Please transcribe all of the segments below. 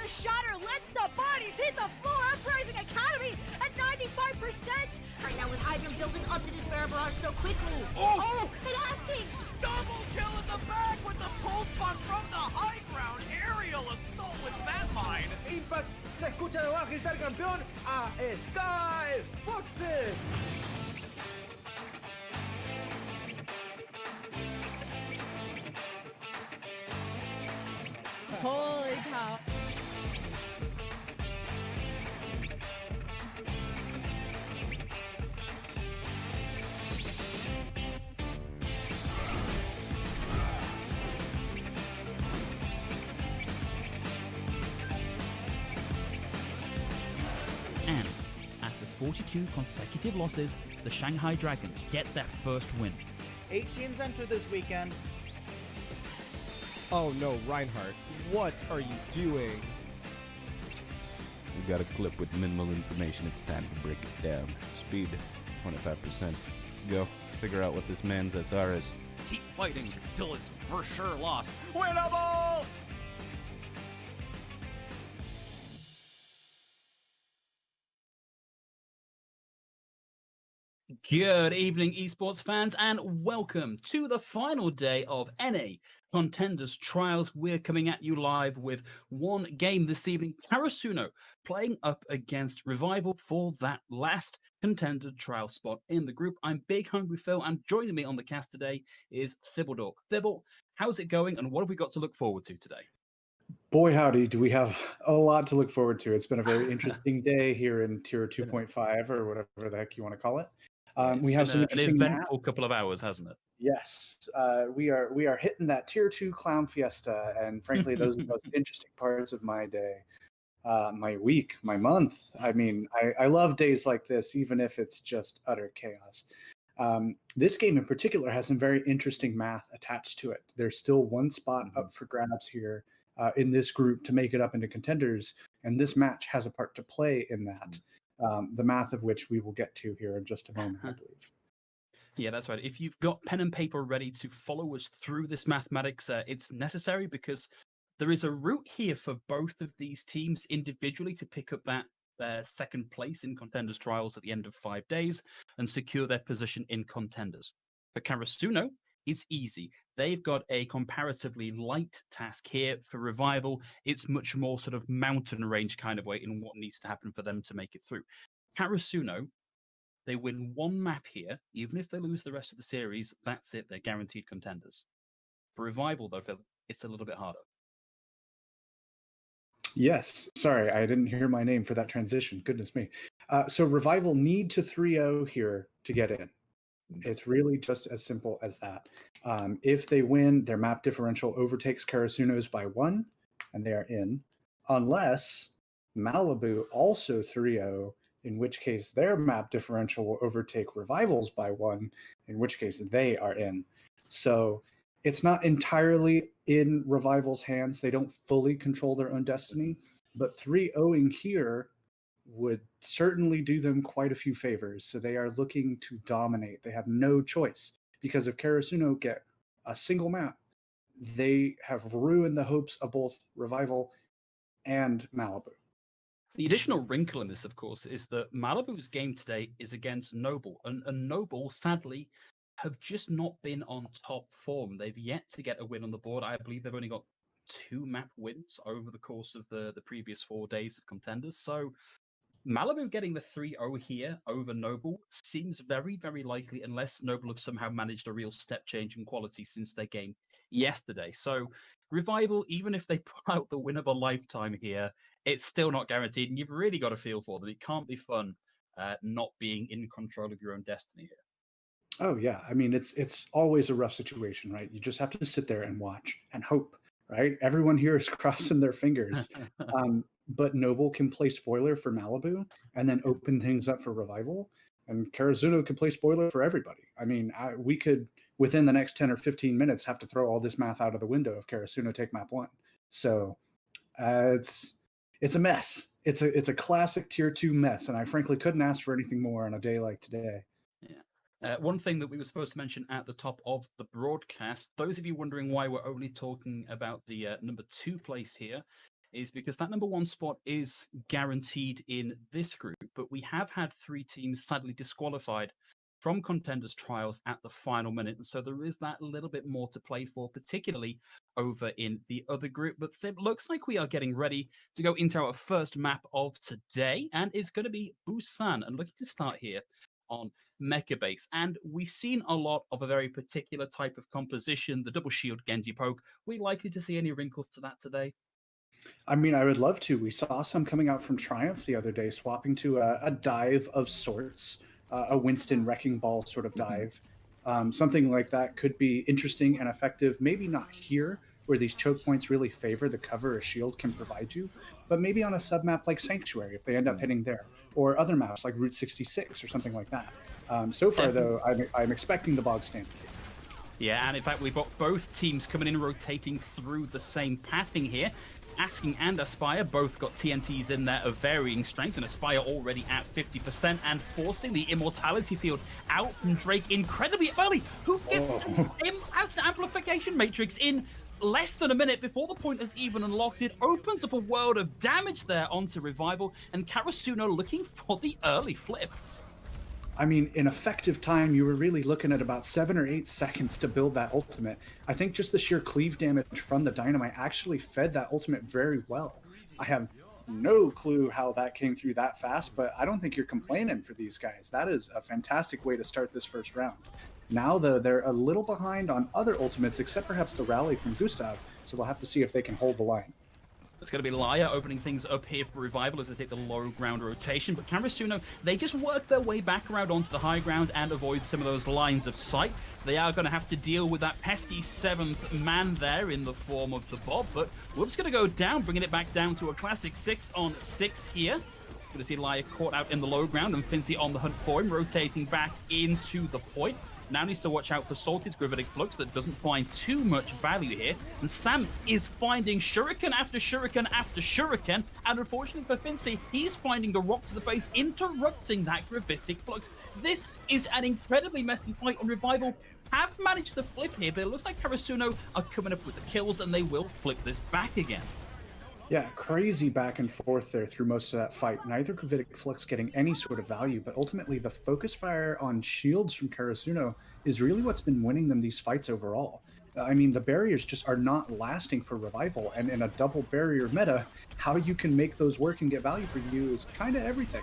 shatter, let the bodies hit the floor. Uprising Academy at 95%. Right now with Hydra building up to this Bear Barrage so quickly. Oh! And asking! Double kill in the back with the pulse bomb from the high ground. Aerial assault with that mine. Impact se escucha de baja gritar campeón a Sky Foxes. Holy cow. And at the 42 consecutive losses, the Shanghai Dragons get their first win. 8 teams enter this weekend. Oh no, Reinhardt, what are you doing? We got a clip with minimal information. It's time to break it down. Speed, 25%. Go. Figure out what this man's SR is. Keep fighting till it's for sure lost. Winnable! Good evening, esports fans, and welcome to the final day of NA Contenders Trials. We're coming at you live with one game this evening. Karasuno playing up against Revival for that last Contender Trial spot in the group. I'm Big Hungry Phil, and joining me on the cast today is Thibbledork. Thibble, how's it going, and what have we got to look forward to today? Boy, howdy, do we have a lot to look forward to. It's been a very interesting day here in Tier 2.5, or whatever the heck you want to call it. We have some an eventful couple of hours, hasn't it? Yes, we are hitting that Tier 2 clown fiesta, and frankly, those are the most interesting parts of my day, my week, my month. I mean, I love days like this, even if it's just utter chaos. This game in particular has some very interesting math attached to it. There's still one spot up for grabs here in this group to make it up into contenders, and this match has a part to play in that. The math of which we will get to here in just a moment, I believe. Yeah, that's right. If you've got pen and paper ready to follow us through this mathematics, it's necessary because there is a route here for both of these teams individually to pick up that second place in Contenders Trials at the end of 5 days and secure their position in Contenders. For Karasuno, it's easy. They've got a comparatively light task here. For Revival, it's much more sort of mountain range kind of way in what needs to happen for them to make it through. Karasuno, they win one map here. Even if they lose the rest of the series, that's it. They're guaranteed contenders. For Revival, though, Phil, it's a little bit harder. Yes, sorry, I didn't hear my name for that transition. Goodness me. So Revival need to 3-0 here to get in. It's really just as simple as that. If they win, their map differential overtakes Karasuno's by 1, and they are in. Unless Malibu also 3-0, in which case their map differential will overtake Revival's by 1, in which case they are in. So it's not entirely in Revival's hands. They don't fully control their own destiny, but 3-0ing here would certainly do them quite a few favors. So they are looking to dominate. They have no choice, because if Karasuno get a single map, they have ruined the hopes of both Revival and Malibu. The additional wrinkle in this, of course, is that Malibu's game today is against Noble, and Noble, sadly, have just not been on top form. They've yet to get a win on the board. I believe they've only got 2 map wins over the course of the previous 4 days of Contenders. So Malibu getting the 3-0 here over Noble seems very, very likely, unless Noble have somehow managed a real step change in quality since their game yesterday. So Revival, even if they pull out the win of a lifetime here, it's still not guaranteed, and you've really got to feel for them. It can't be fun not being in control of your own destiny here. Oh yeah, I mean it's always a rough situation, right? You just have to sit there and watch and hope, right? Everyone here is crossing their fingers. But Noble can play spoiler for Malibu and then open things up for Revival, and Karasuno can play spoiler for everybody. I mean, we could, within the next 10 or 15 minutes, have to throw all this math out of the window if Karasuno take map 1. So it's a mess. It's a classic Tier 2 mess, and I frankly couldn't ask for anything more on a day like today. Yeah. One thing that we were supposed to mention at the top of the broadcast, those of you wondering why we're only talking about the number 2 place here, is because that number 1 spot is guaranteed in this group, but we have had 3 teams sadly disqualified from Contenders Trials at the final minute, and so there is that little bit more to play for, particularly over in the other group. But it looks like we are getting ready to go into our first map of today, and it's going to be Busan, and looking to start here on Mecha Base. And we've seen a lot of a very particular type of composition, the double shield Genji poke. Are we likely to see any wrinkles to that today? I mean, I would love to. We saw some coming out from Triumph the other day, swapping to a dive of sorts, a Winston Wrecking Ball sort of dive. Something like that could be interesting and effective. Maybe not here, where these choke points really favor the cover a shield can provide you, but maybe on a submap like Sanctuary, if they end up hitting there. or other maps like Route 66 or something like that. So far, though, I'm expecting the bog stand. Yeah, and in fact, we've got both teams coming in, rotating through the same pathing here. Asking and Aspire both got TNTs in there of varying strength, and Aspire already at 50%, and forcing the Immortality Field out from Drake incredibly early, who gets him out the Amplification Matrix in less than a minute before the point is even unlocked. It opens up a world of damage there onto Revival, and Karasuno looking for the early flip. I mean, in effective time, you were really looking at about 7 or 8 seconds to build that ultimate. I think just the sheer cleave damage from the dynamite actually fed that ultimate very well. I have no clue how that came through that fast, but I don't think you're complaining for these guys. That is a fantastic way to start this first round. Now, though, they're a little behind on other ultimates, except perhaps the rally from Gustav, so they'll have to see if they can hold the line. It's going to be Laya opening things up here for Revival as they take the low ground rotation. But Karasuno, they just work their way back around onto the high ground and avoid some of those lines of sight. They are going to have to deal with that pesky 7th man there in the form of the Bob. But Whoop's going to go down, bringing it back down to a classic 6-on-6 here. Going to see Laya caught out in the low ground and Fincy on the hunt for him, rotating back into the point. Now needs to watch out for Salted's Gravitic Flux that doesn't find too much value here. And Sam is finding shuriken after shuriken after shuriken. And unfortunately for Fincy, he's finding the rock to the face, interrupting that Gravitic Flux. This is an incredibly messy fight on Revival. Have managed to flip here, but it looks like Karasuno are coming up with the kills and they will flip this back again. Yeah, crazy back and forth there through most of that fight. Neither Gravitic Flux getting any sort of value, but ultimately the focus fire on shields from Karasuno is really what's been winning them these fights overall. I mean, the barriers just are not lasting for Revival, and in a double barrier meta, how you can make those work and get value for you is kind of everything.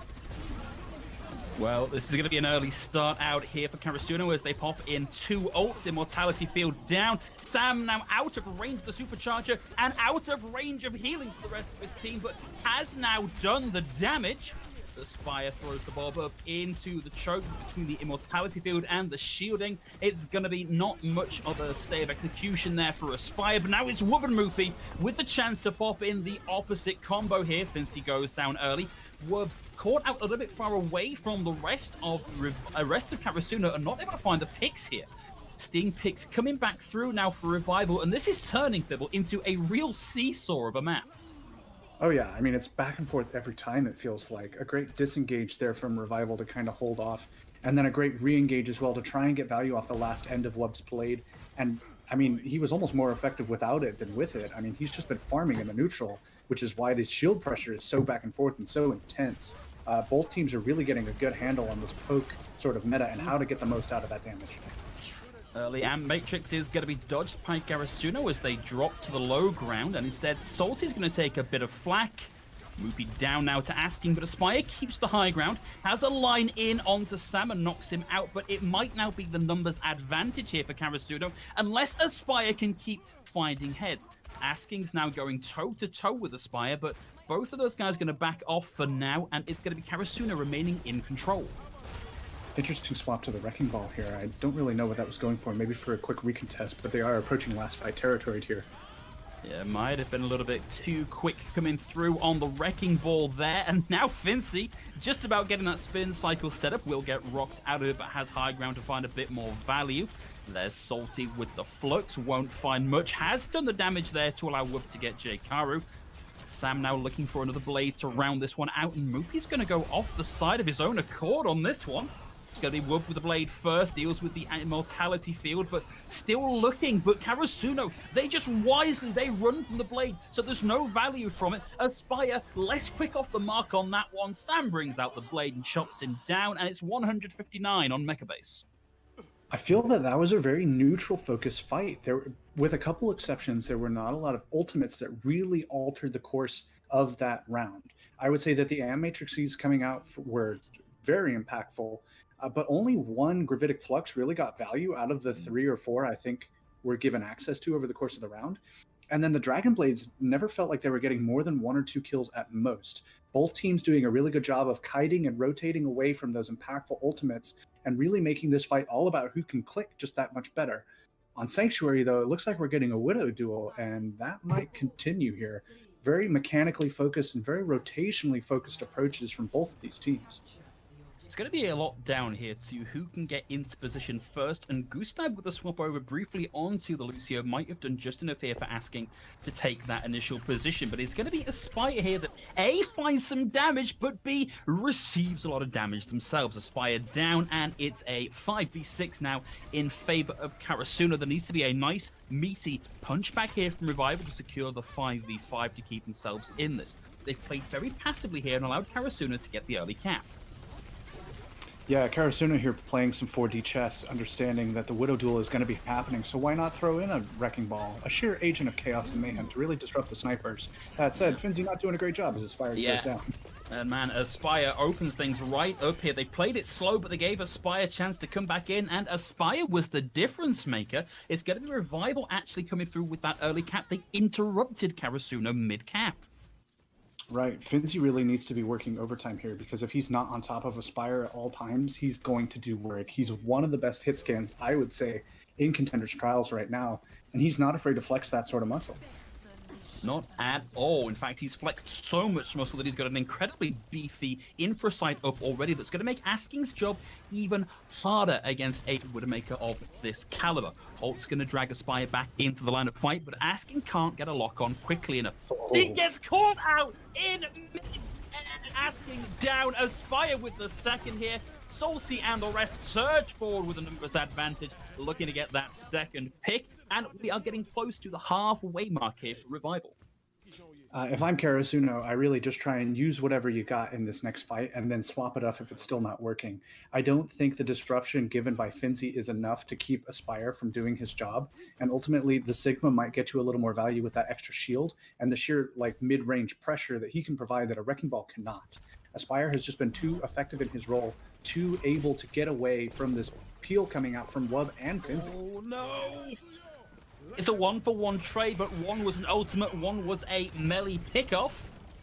Well, this is going to be an early start out here for Karasuno as they pop in 2 ults. Immortality Field down. Sam now out of range of the Supercharger and out of range of healing for the rest of his team, but has now done the damage. The Spire throws the Bob up into the choke between the Immortality Field and the shielding. It's going to be not much of a stay of execution there for Aspire, but now it's Wubbenmoopy with the chance to pop in the opposite combo here. Fincy goes down early. We're caught out a little bit far away from the rest of Karasuno and not able to find the picks here. Sting picks coming back through now for Revival, and this is turning Fibble into a real seesaw of a map. Oh yeah, I mean, it's back and forth every time, it feels like. A great disengage there from Revival to kind of hold off, and then a great re-engage as well to try and get value off the last end of Wub's Blade. And, I mean, he was almost more effective without it than with it. I mean, he's just been farming in the neutral, which is why this shield pressure is so back and forth and so intense. Both teams are really getting a good handle on this poke sort of meta and how to get the most out of that damage. Early and Matrix is going to be dodged by Karasuno as they drop to the low ground, and instead Salt is going to take a bit of flak. Moopy down now to Asking, but Aspire keeps the high ground, has a line in onto Sam and knocks him out, but it might now be the numbers advantage here for Karasuno, unless Aspire can keep finding heads. Asking's now going toe-to-toe with Aspire, but both of those guys are going to back off for now, and it's going to be Karasuno remaining in control. Interesting swap to the Wrecking Ball here. I don't really know what that was going for, maybe for a quick recontest, but they are approaching last fight territory here. Yeah, might have been a little bit too quick coming through on the Wrecking Ball there, and now Fincy, just about getting that spin cycle set up, will get rocked out of it, but has high ground to find a bit more value. There's Salty with the Flux, won't find much, has done the damage there to allow Whoop to get J-Karu. Sam now looking for another blade to round this one out, and Moopy's going to go off the side of his own accord on this one. It's going to be Whoop with the blade first, deals with the Immortality Field, but still looking. But Karasuno, they just wisely, they run from the blade, so there's no value from it. Aspire, less quick off the mark on that one. Sam brings out the blade and chops him down, and it's 159 on Mechabase. I feel that that was a very neutral focus fight. There, with a couple exceptions, there were not a lot of ultimates that really altered the course of that round. I would say that the Matrixes coming out were very impactful, but only one Gravitic Flux really got value out of the 3 or 4 I think were given access to over the course of the round. And then the Dragon Blades never felt like they were getting more than 1 or 2 kills at most. Both teams doing a really good job of kiting and rotating away from those impactful ultimates and really making this fight all about who can click just that much better. On Sanctuary, though, it looks like we're getting a Widow duel, and that might continue here. very mechanically focused and very rotationally focused approaches from both of these teams. It's going to be a lot down here to who can get into position first, and Gustav with a swap over briefly onto the Lucio might have done just enough here for Asking to take that initial position, but it's going to be Aspire here that A, finds some damage, but B, receives a lot of damage themselves. Aspire down, and it's a 5v6 now in favor of Karasuno. There needs to be a nice, meaty punch back here from Revival to secure the 5v5 to keep themselves in this. They've played very passively here and allowed Karasuno to get the early cap. Yeah, Karasuno here playing some 4D chess, understanding that the Widow duel is going to be happening, so why not throw in a Wrecking Ball, a sheer agent of chaos and mayhem to really disrupt the snipers. That said, Finzi not doing a great job as Aspire goes down. And man, Aspire opens things right up here. They played it slow, but they gave Aspire a chance to come back in, and Aspire was the difference maker. It's going to be Revival actually coming through with that early cap. They interrupted Karasuno mid-cap. Right, Finzi really needs to be working overtime here, because if he's not on top of Aspire at all times, he's going to do work. He's one of the best hit scans, I would say, in Contenders Trials right now, and he's not afraid to flex that sort of muscle. Not at all. In fact, he's flexed so much muscle that he's got an incredibly beefy infra sight up already that's going to make Asking's job even harder against a Widowmaker of this caliber. Holt's going to drag Aspire back into the line of fight, but Asking can't get a lock on quickly enough. He gets caught out in mid, and Asking down. Aspire with the second here. Salty and the rest surge forward with a numbers advantage, looking to get that second pick, and we are getting close to the halfway mark here for Revival. If I'm Karasuno, I really just try and use whatever you got in this next fight and then swap it up if it's still not working. I don't think the disruption given by Finzi is enough to keep Aspire from doing his job, and ultimately the Sigma might get you a little more value with that extra shield and the sheer mid-range pressure that he can provide that a Wrecking Ball cannot. Aspire has just been too effective in his role, too able to get away from this peel coming out from Wub and Finzi. Oh no! It's a 1-for-1 trade, but one was an ultimate, one was a melee pickoff.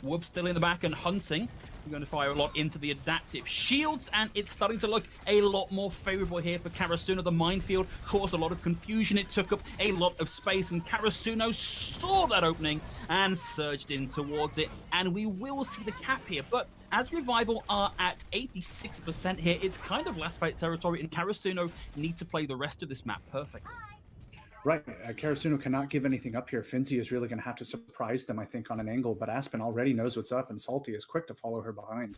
Wub still in the back and hunting. We're going to fire a lot into the adaptive shields, and it's starting to look a lot more favorable here for Karasuno. The minefield caused a lot of confusion. It took up a lot of space, and Karasuno saw that opening and surged in towards it. And we will see the cap here, but as Revival are at 86% here, it's kind of last fight territory, and Karasuno need to play the rest of this map perfectly. Right, Karasuno cannot give anything up here. Finzi is really going to have to surprise them, I think, on an angle, but Aspen already knows what's up, and Salty is quick to follow her behind.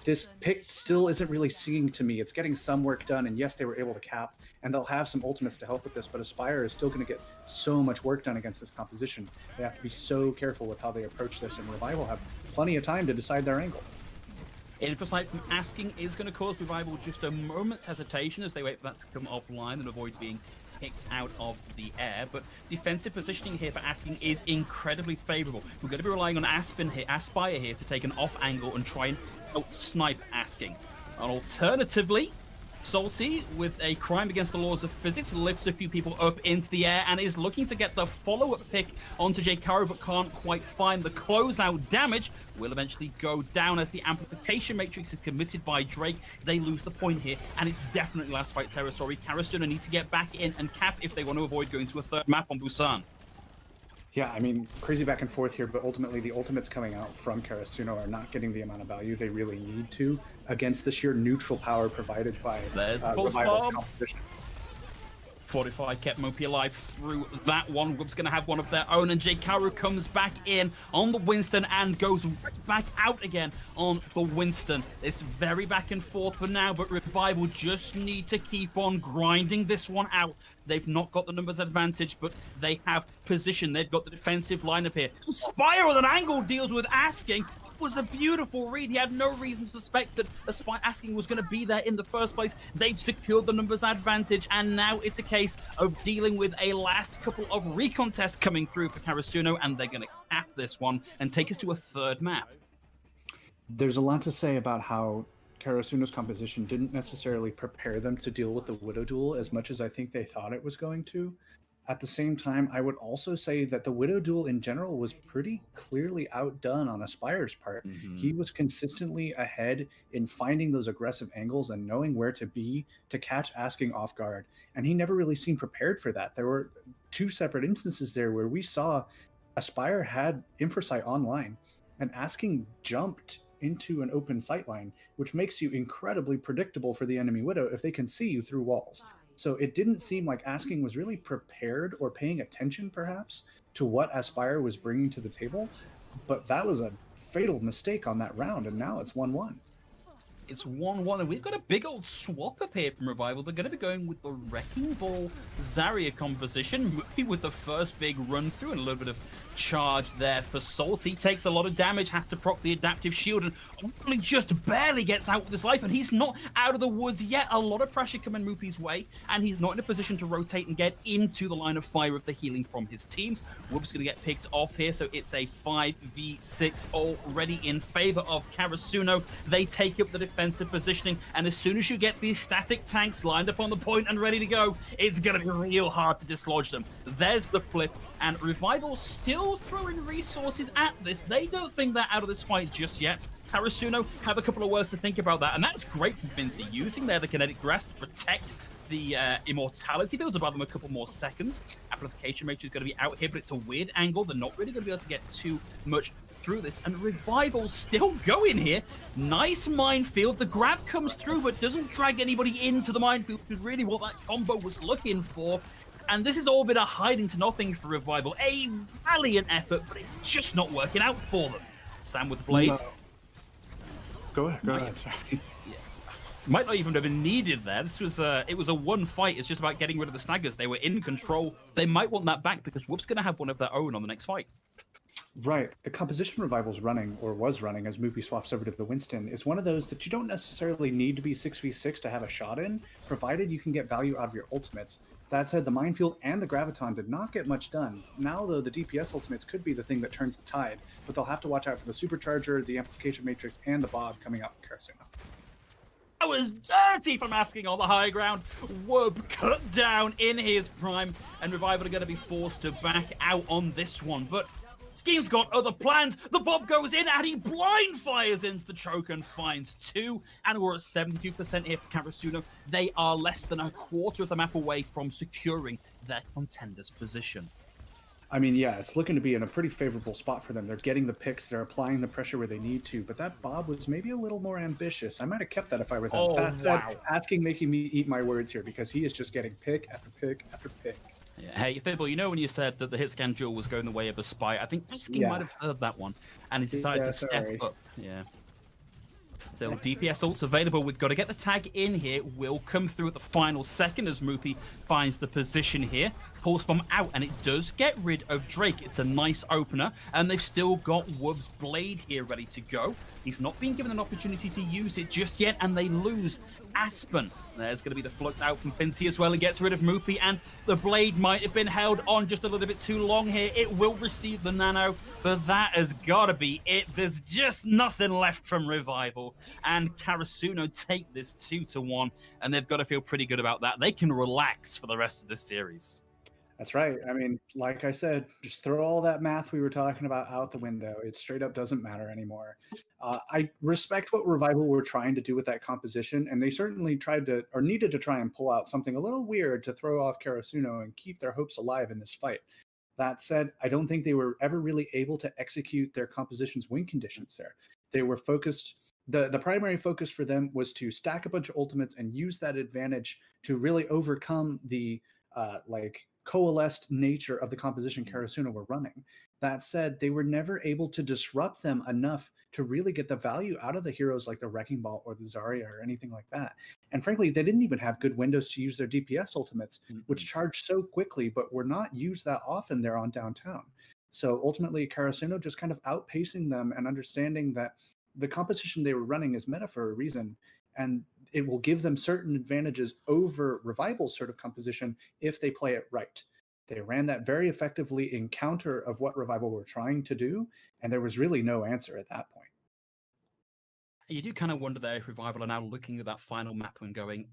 This pick still isn't really seeing to me. It's getting some work done, and yes, they were able to cap, and they'll have some ultimates to help with this, but Aspire is still going to get so much work done against this composition. They have to be so careful with how they approach this, and Revival have plenty of time to decide their angle. Infosight from Asking is going to cause Revival just a moment's hesitation as they wait for that to come offline and avoid being picked out of the air, but defensive positioning here for Asking is incredibly favorable. We're going to be relying on Aspire here to take an off angle and try and out-snipe Asking. And alternatively, Salty, with a crime against the laws of physics, lifts a few people up into the air and is looking to get the follow-up pick onto J-Caro, but can't quite find the closeout. Damage will eventually go down as the amplification matrix is committed by Drake. They lose the point here, and it's definitely last fight territory. Karasuno need to get back in and cap if they want to avoid going to a third map on Busan. Yeah, I mean, crazy back and forth here, but ultimately the ultimates coming out from Karasuno are not getting the amount of value they really need to against the sheer neutral power provided by Revival's composition. 45 kept Mopey alive through that one. Wub's going to have one of their own, and J-Karu comes back in on the Winston and goes right back out again on the Winston. It's very back and forth for now, but Revival just need to keep on grinding this one out. They've not got the numbers advantage, but they have position. They've got the defensive lineup here. Spire with an angle deals with Asking. It was a beautiful read. He had no reason to suspect that Asking was going to be there in the first place. They've secured the numbers advantage, and now it's a case of dealing with a last couple of recontests coming through for Karasuno, and they're going to cap this one and take us to a third map. There's a lot to say about how Karasuno's composition didn't necessarily prepare them to deal with the Widow duel as much as I think they thought it was going to. At the same time, I would also say that the Widow duel in general was pretty clearly outdone on Aspire's part. He was consistently ahead in finding those aggressive angles and knowing where to be to catch Asking off guard. And he never really seemed prepared for that. There were two separate instances there where we saw Aspire had Infrasight online, and Asking jumped into an open sightline, which makes you incredibly predictable for the enemy Widow if they can see you through walls. So it didn't seem like Asking was really prepared or paying attention, perhaps, to what Aspire was bringing to the table. But that was a fatal mistake on that round, and now it's 1-1. It's 1-1, and we've got a big old swap up here from Revival. They're going to be going with the Wrecking Ball Zarya composition. Murphy with the first big run through and a little bit of charge there for Salty. Takes a lot of damage, has to proc the adaptive shield, and only just barely gets out with his life, and he's not out of the woods yet. A lot of pressure coming Murphy's way, and he's not in a position to rotate and get into the line of fire of the healing from his team. Whoop's going to get picked off here, so it's a 5v6 already in favor of Karasuno. They take up the defensive positioning, and as soon as you get these static tanks lined up on the point and ready to go, it's going to be real hard to dislodge them. There's the flip, and Revival still throwing resources at this. They don't think they're out of this fight just yet. Karasuno have a couple of words to think about that, and that's great from Vinci, using there the kinetic grass to protect the immortality build, about them a couple more seconds. Amplification Mage is going to be out here, but it's a weird angle. They're not really going to be able to get too much through this, and Revival still going here. Nice minefield. The grab comes through, but doesn't drag anybody into the minefield, which is really what that combo was looking for. And this has all been a hiding to nothing for Revival. A valiant effort, but it's just not working out for them. Sam with the blade. No. Go ahead. Sorry. Might not even have been needed there. This was it was a one fight. It's just about getting rid of the snaggers. They were in control. They might want that back because Whoop's going to have one of their own on the next fight. Right. The composition Revival's running, or was running, as Moopy swaps over to the Winston, is one of those that you don't necessarily need to be 6v6 to have a shot in, provided you can get value out of your ultimates. That said, the Minefield and the Graviton did not get much done. Now, though, the DPS ultimates could be the thing that turns the tide, but they'll have to watch out for the Supercharger, the Amplification Matrix, and the Bob coming out from Karasuno. That was dirty from Asking on the high ground. Whoop cut down in his prime, and Revival are going to be forced to back out on this one. But Scheme's got other plans. The Bob goes in and he blind fires into the choke and finds two. And we're at 72% here for Karasuno. They are less than a quarter of the map away from securing their Contenders position. I mean, yeah, it's looking to be in a pretty favorable spot for them. They're getting the picks, they're applying the pressure where they need to, but that Bob was maybe a little more ambitious. I might have kept that if I were them. Oh, That said, wow. Asking making me eat my words here because he is just getting pick after pick after pick. Yeah. Hey, Fibble, you know when you said that the hit scan duel was going the way of a spy? I think Asking might have heard that one, and he decided to step up. Yeah. Still, DPS ults available. We've got to get the tag in here. Will come through at the final second as Moopy finds the position here. Pulse Bomb out, and it does get rid of Drake. It's a nice opener, and they've still got Woob's blade here ready to go. He's not been given an opportunity to use it just yet, and they lose Aspen. There's going to be the flux out from Fincy as well. It gets rid of Moopy, and the blade might have been held on just a little bit too long here. It will receive the nano, but that has got to be it. There's just nothing left from Revival, and Karasuno take this 2-1, and they've got to feel pretty good about that. They can relax for the rest of this series. That's right. I mean, like I said, just throw all that math we were talking about out the window. It straight up doesn't matter anymore. I respect what Revival were trying to do with that composition, and they certainly tried to, or needed to try and pull out something a little weird to throw off Karasuno and keep their hopes alive in this fight. That said, I don't think they were ever really able to execute their composition's win conditions there. They were focused, the primary focus for them was to stack a bunch of ultimates and use that advantage to really overcome the coalesced nature of the composition Karasuno were running. That said, they were never able to disrupt them enough to really get the value out of the heroes like the Wrecking Ball or the Zarya or anything like that. And frankly, they didn't even have good windows to use their DPS ultimates, which charged so quickly, but were not used that often there on downtown. So ultimately, Karasuno just kind of outpacing them and understanding that the composition they were running is meta for a reason, and it will give them certain advantages over Revival's sort of composition if they play it right. They ran that very effectively in counter of what Revival were trying to do, and there was really no answer at that point. You do kind of wonder there if Revival are now looking at that final map and going,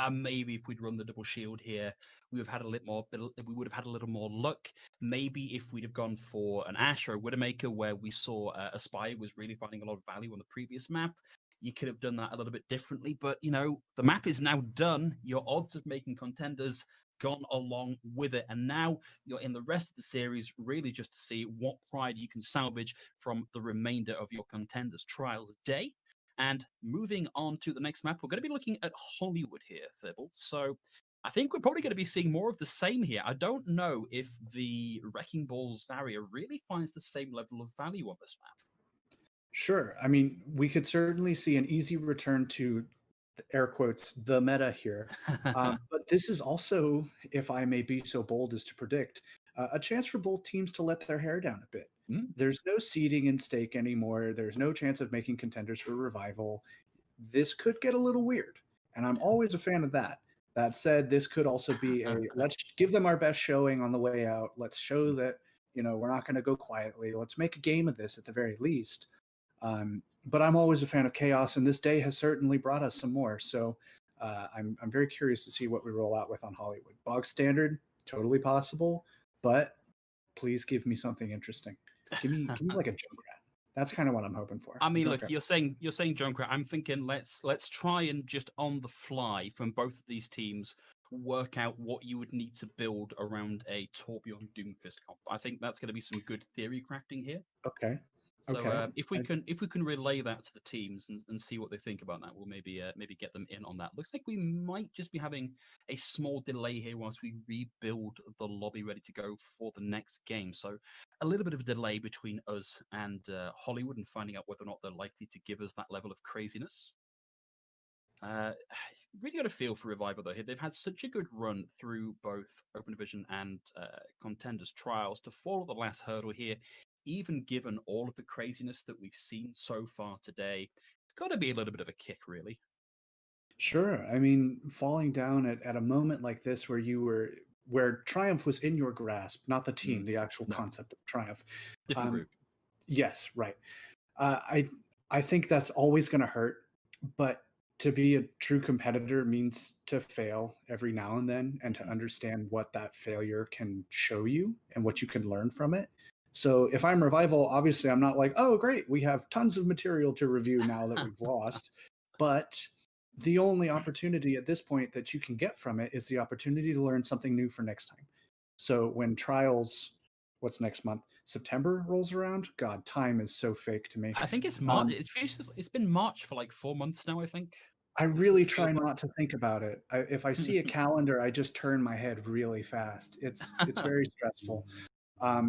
maybe if we'd run the double shield here, we would have had a little more luck. Maybe if we'd have gone for an Ashe or a Widowmaker where we saw a spy was really finding a lot of value on the previous map, you could have done that a little bit differently. But, you know, the map is now done. Your odds of making Contenders gone along with it. And now you're in the rest of the series, really just to see what pride you can salvage from the remainder of your Contenders Trials day. And moving on to the next map, we're going to be looking at Hollywood here, Thibble. So I think we're probably going to be seeing more of the same here. I don't know if the Wrecking Ball Zarya really finds the same level of value on this map. Sure. I mean, we could certainly see an easy return to, air quotes, the meta here. But this is also, if I may be so bold as to predict, a chance for both teams to let their hair down a bit. There's no seeding in stake anymore. There's no chance of making contenders for revival. This could get a little weird, and I'm always a fan of that. That said, this could also be a let's give them our best showing on the way out. Let's show that, we're not going to go quietly. Let's make a game of this at the very least. But I'm always a fan of chaos, and this day has certainly brought us some more. So I'm very curious to see what we roll out with on Hollywood. Bog standard, totally possible, but please give me something interesting. Give me like a Junkrat. That's kind of what I'm hoping for. I mean, look, you're saying Junkrat. I'm thinking let's try and just on the fly from both of these teams work out what you would need to build around a Torbjorn Doomfist comp. I think that's going to be some good theory crafting here. Okay. So if we can relay that to the teams and see what they think about that, we'll maybe get them in on that. Looks like we might just be having a small delay here whilst we rebuild the lobby ready to go for the next game. So a little bit of a delay between us and Hollywood and finding out whether or not they're likely to give us that level of craziness. Really got a feel for Revival though here. They've had such a good run through both Open Division and Contenders Trials to fall at the last hurdle here. Even given all of the craziness that we've seen so far today, it's got to be a little bit of a kick, really. Sure. I mean, falling down at a moment like this where Triumph was in your grasp, not the team, the actual concept of Triumph. Different group. Yes, right. I think that's always going to hurt, but to be a true competitor means to fail every now and then and to understand what that failure can show you and what you can learn from it. So if I'm Revival, obviously I'm not like, oh, great, we have tons of material to review now that we've lost. But the only opportunity at this point that you can get from it is the opportunity to learn something new for next time. So when Trials, what's next month? September rolls around? God, time is so fake to me. I think it's March. It's been March for like 4 months now, I think. I really try not to think about it. If I see a calendar, I just turn my head really fast. It's very stressful.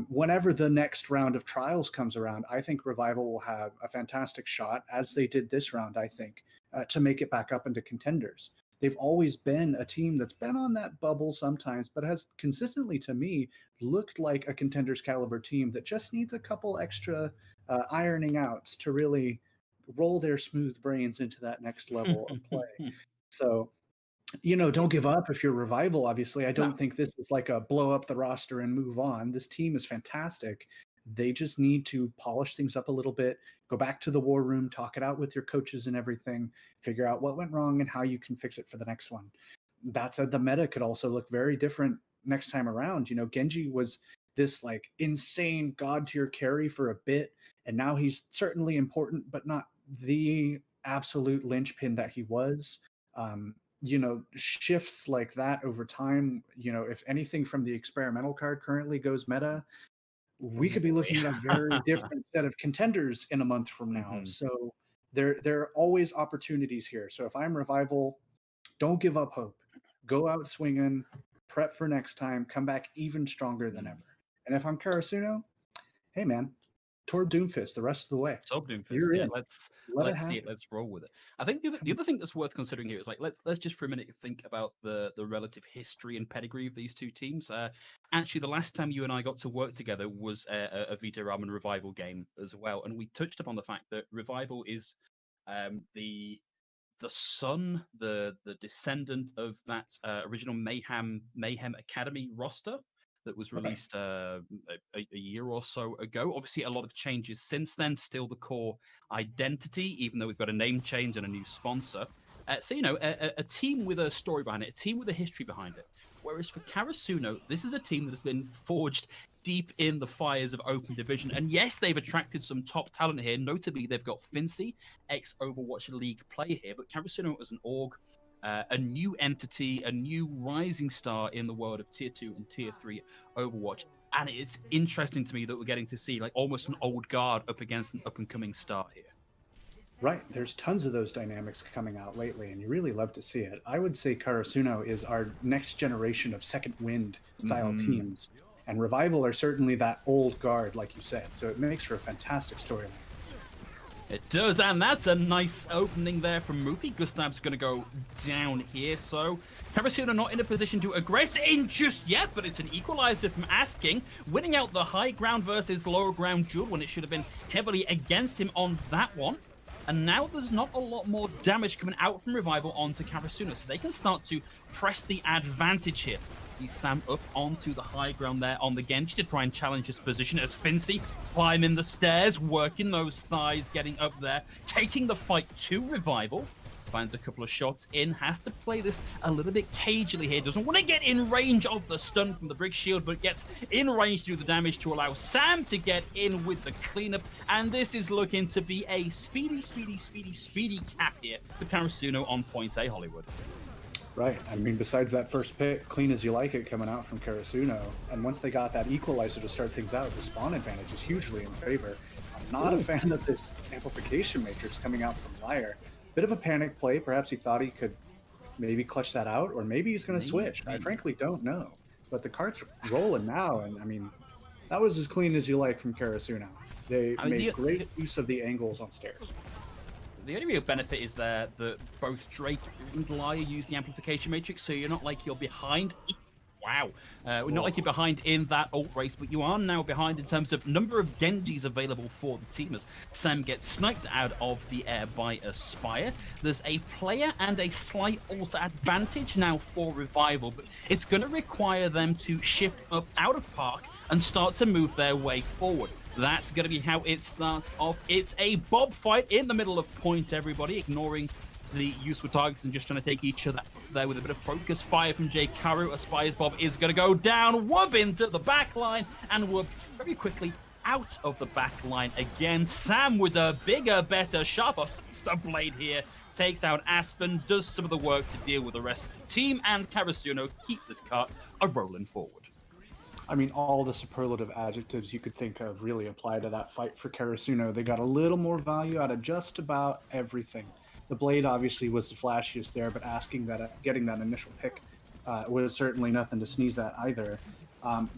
Whenever the next round of Trials comes around, I think Revival will have a fantastic shot, as they did this round, I think, to make it back up into Contenders. They've always been a team that's been on that bubble sometimes, but has consistently, to me, looked like a Contenders caliber team that just needs a couple extra ironing outs to really roll their smooth brains into that next level of play. So, don't give up if you're Revival, obviously. I don't think this is like a blow up the roster and move on. This team is fantastic. They just need to polish things up a little bit, go back to the war room, talk it out with your coaches and everything, figure out what went wrong and how you can fix it for the next one. That said, the meta could also look very different next time around. Genji was this like insane god tier carry for a bit, and now he's certainly important, but not the absolute linchpin that he was. Shifts like that over time, if anything from the experimental card currently goes meta, we could be looking at a very different set of contenders in a month from now. So there are always opportunities here. So if I'm Revival, don't give up hope. Go out swinging, prep for next time, come back even stronger than ever. And if I'm Karasuno, hey man, toward Doomfist the rest of the way. Toward Doomfist, yeah. Let's see it. Let's roll with it. I think the other thing that's worth considering here is like let's just for a minute think about the relative history and pedigree of these two teams. Actually, the last time you and I got to work together was a Vita Ramen Revival game as well, and we touched upon the fact that Revival is the son, the descendant of that original Mayhem Academy roster that was released a year or so ago. Obviously, a lot of changes since then. Still the core identity, even though we've got a name change and a new sponsor. So, a team with a story behind it, a team with a history behind it. Whereas for Karasuno, this is a team that has been forged deep in the fires of Open Division. And yes, they've attracted some top talent here. Notably, they've got Fincy, ex-Overwatch League player here. But Karasuno as an org, a new entity, a new rising star in the world of Tier 2 and Tier 3 Overwatch. And it's interesting to me that we're getting to see like almost an old guard up against an up-and-coming star here. Right. There's tons of those dynamics coming out lately, and you really love to see it. I would say Karasuno is our next generation of second wind style teams. And Revival are certainly that old guard, like you said. So it makes for a fantastic storyline. It does, and that's a nice opening there from Moopy. Gustav's going to go down here, so Karasuno not in a position to aggress in just yet, but it's an equalizer from Asking, winning out the high ground versus lower ground duel when it should have been heavily against him on that one. And now there's not a lot more damage coming out from Revival onto Karasuno, so they can start to press the advantage here. See Sam up onto the high ground there on the Genji to try and challenge his position as Fincy climbing the stairs, working those thighs, getting up there, taking the fight to Revival. Finds a couple of shots in, has to play this a little bit cagily here. Doesn't want to get in range of the stun from the Brick Shield, but gets in range to do the damage to allow Sam to get in with the cleanup. And this is looking to be a speedy cap here for Karasuno on point A, Hollywood. Right. I mean, besides that first pick, clean as you like it coming out from Karasuno. And once they got that equalizer to start things out, the spawn advantage is hugely in favor. I'm not a fan of this amplification matrix coming out from Liar. Bit of a panic play. Perhaps he thought he could maybe clutch that out, or maybe he's going to switch. I frankly don't know. But the cart's rolling now, and I mean, that was as clean as you like from Karasuno. They made great use of the angles on stairs. The only real benefit is that both Drake and Liar use the amplification matrix, so you're not like you're behind. Wow. We're not like you're behind in that ult race, but you are now behind in terms of number of Genjis available for the team as Sam gets sniped out of the air by Aspire. There's a player and a slight ult advantage now for Revival, but it's going to require them to shift up out of Park and start to move their way forward. That's going to be how it starts off. It's a bob fight in the middle of point, everybody, ignoring the useful targets and just trying to take each other there with a bit of focus fire from J. Karu. Aspire's Bob is going to go down, whoop into the back line, and whoop very quickly out of the back line again. Sam with a bigger, better, sharper, faster blade here takes out Aspen, does some of the work to deal with the rest of the team, and Karasuno keep this cart a-rolling forward. I mean, all the superlative adjectives you could think of really apply to that fight for Karasuno. They got a little more value out of just about everything. The blade obviously was the flashiest there, but getting that initial pick was certainly nothing to sneeze at either.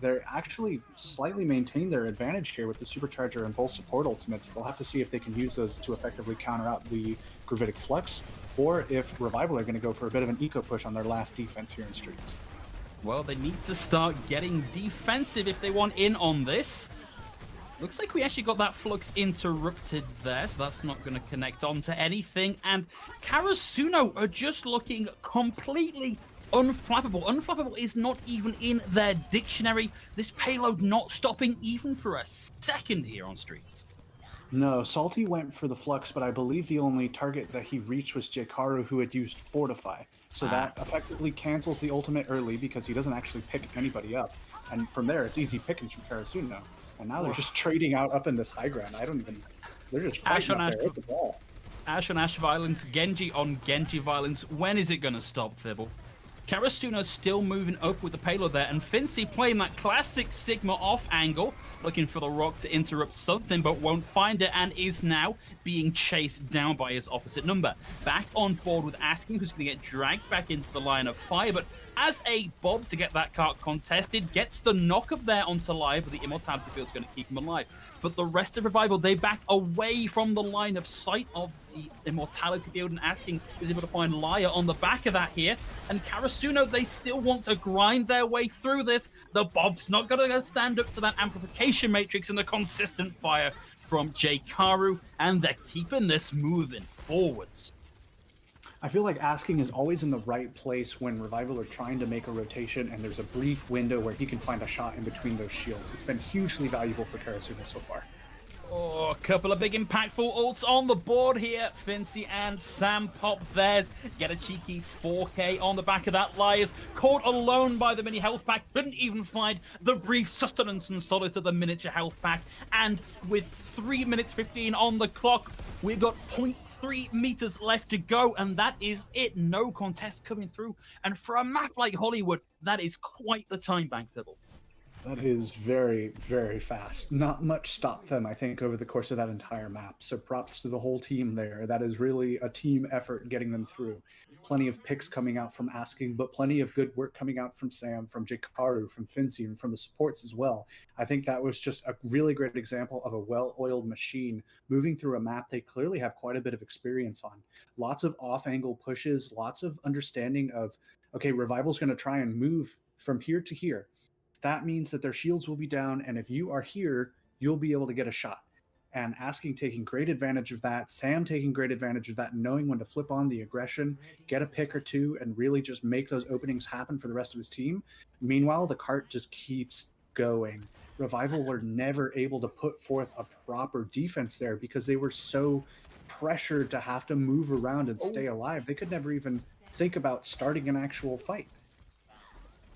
They're actually slightly maintained their advantage here with the Supercharger and both support ultimates. They'll have to see if they can use those to effectively counter out the Gravitic Flux, or if Revival are going to go for a bit of an eco push on their last defense here in Streets. Well, they need to start getting defensive if they want in on this. Looks like we actually got that flux interrupted there, so that's not going to connect onto anything. And Karasuno are just looking completely unflappable. Unflappable is not even in their dictionary. This payload not stopping even for a second here on Streets. No, Salty went for the flux, but I believe the only target that he reached was Jekaru, who had used Fortify. So that effectively cancels the ultimate early because he doesn't actually pick anybody up. And from there, it's easy pickings from Karasuno. And now they're just trading out up in this high ground. They're just fighting up there at the ball. Ash on Ash violence, Genji on Genji violence. When is it going to stop, Thibble? Karasuno still moving up with the payload there, and Fincy playing that classic Sigma off angle, looking for the rock to interrupt something, but won't find it, and is now being chased down by his opposite number. Back on board with Asking, who's going to get dragged back into the line of fire, but as a Bob to get that cart contested, gets the knock up there onto Live, but the Immortality Field's going to keep him alive. But the rest of Revival, they back away from the line of sight of the Immortality Field, and Asking is able to find Liar on the back of that here. And Karasuno, they still want to grind their way through this. The Bob's not going to stand up to that amplification matrix and the consistent fire from J. Karu, and they're keeping this moving forwards. I feel like Asking is always in the right place when Revival are trying to make a rotation and there's a brief window where he can find a shot in between those shields. It's been hugely valuable for Karasuno so far. Oh, a couple of big impactful ults on the board here. Fincy and Sam pop theirs. Get a cheeky 4K on the back of that. Liars caught alone by the mini health pack. Couldn't even find the brief sustenance and solace of the miniature health pack. And with 3 minutes 15 on the clock, we got 0.3 3 meters left to go, and that is it. No contest coming through. And for a map like Hollywood, that is quite the time bank, Fibble. That is very, very fast. Not much stopped them, I think, over the course of that entire map. So props to the whole team there. That is really a team effort getting them through. Plenty of picks coming out from Asking, but plenty of good work coming out from Sam, from Jikaru, from Finzi, and from the supports as well. I think that was just a really great example of a well-oiled machine moving through a map they clearly have quite a bit of experience on. Lots of off-angle pushes, lots of understanding of, okay, Revival's going to try and move from here to here. That means that their shields will be down, and if you are here, you'll be able to get a shot. And Asking taking great advantage of that, Sam taking great advantage of that, knowing when to flip on the aggression, get a pick or two, and really just make those openings happen for the rest of his team. Meanwhile, the cart just keeps going. Revival were never able to put forth a proper defense there because they were so pressured to have to move around and stay alive. They could never even think about starting an actual fight.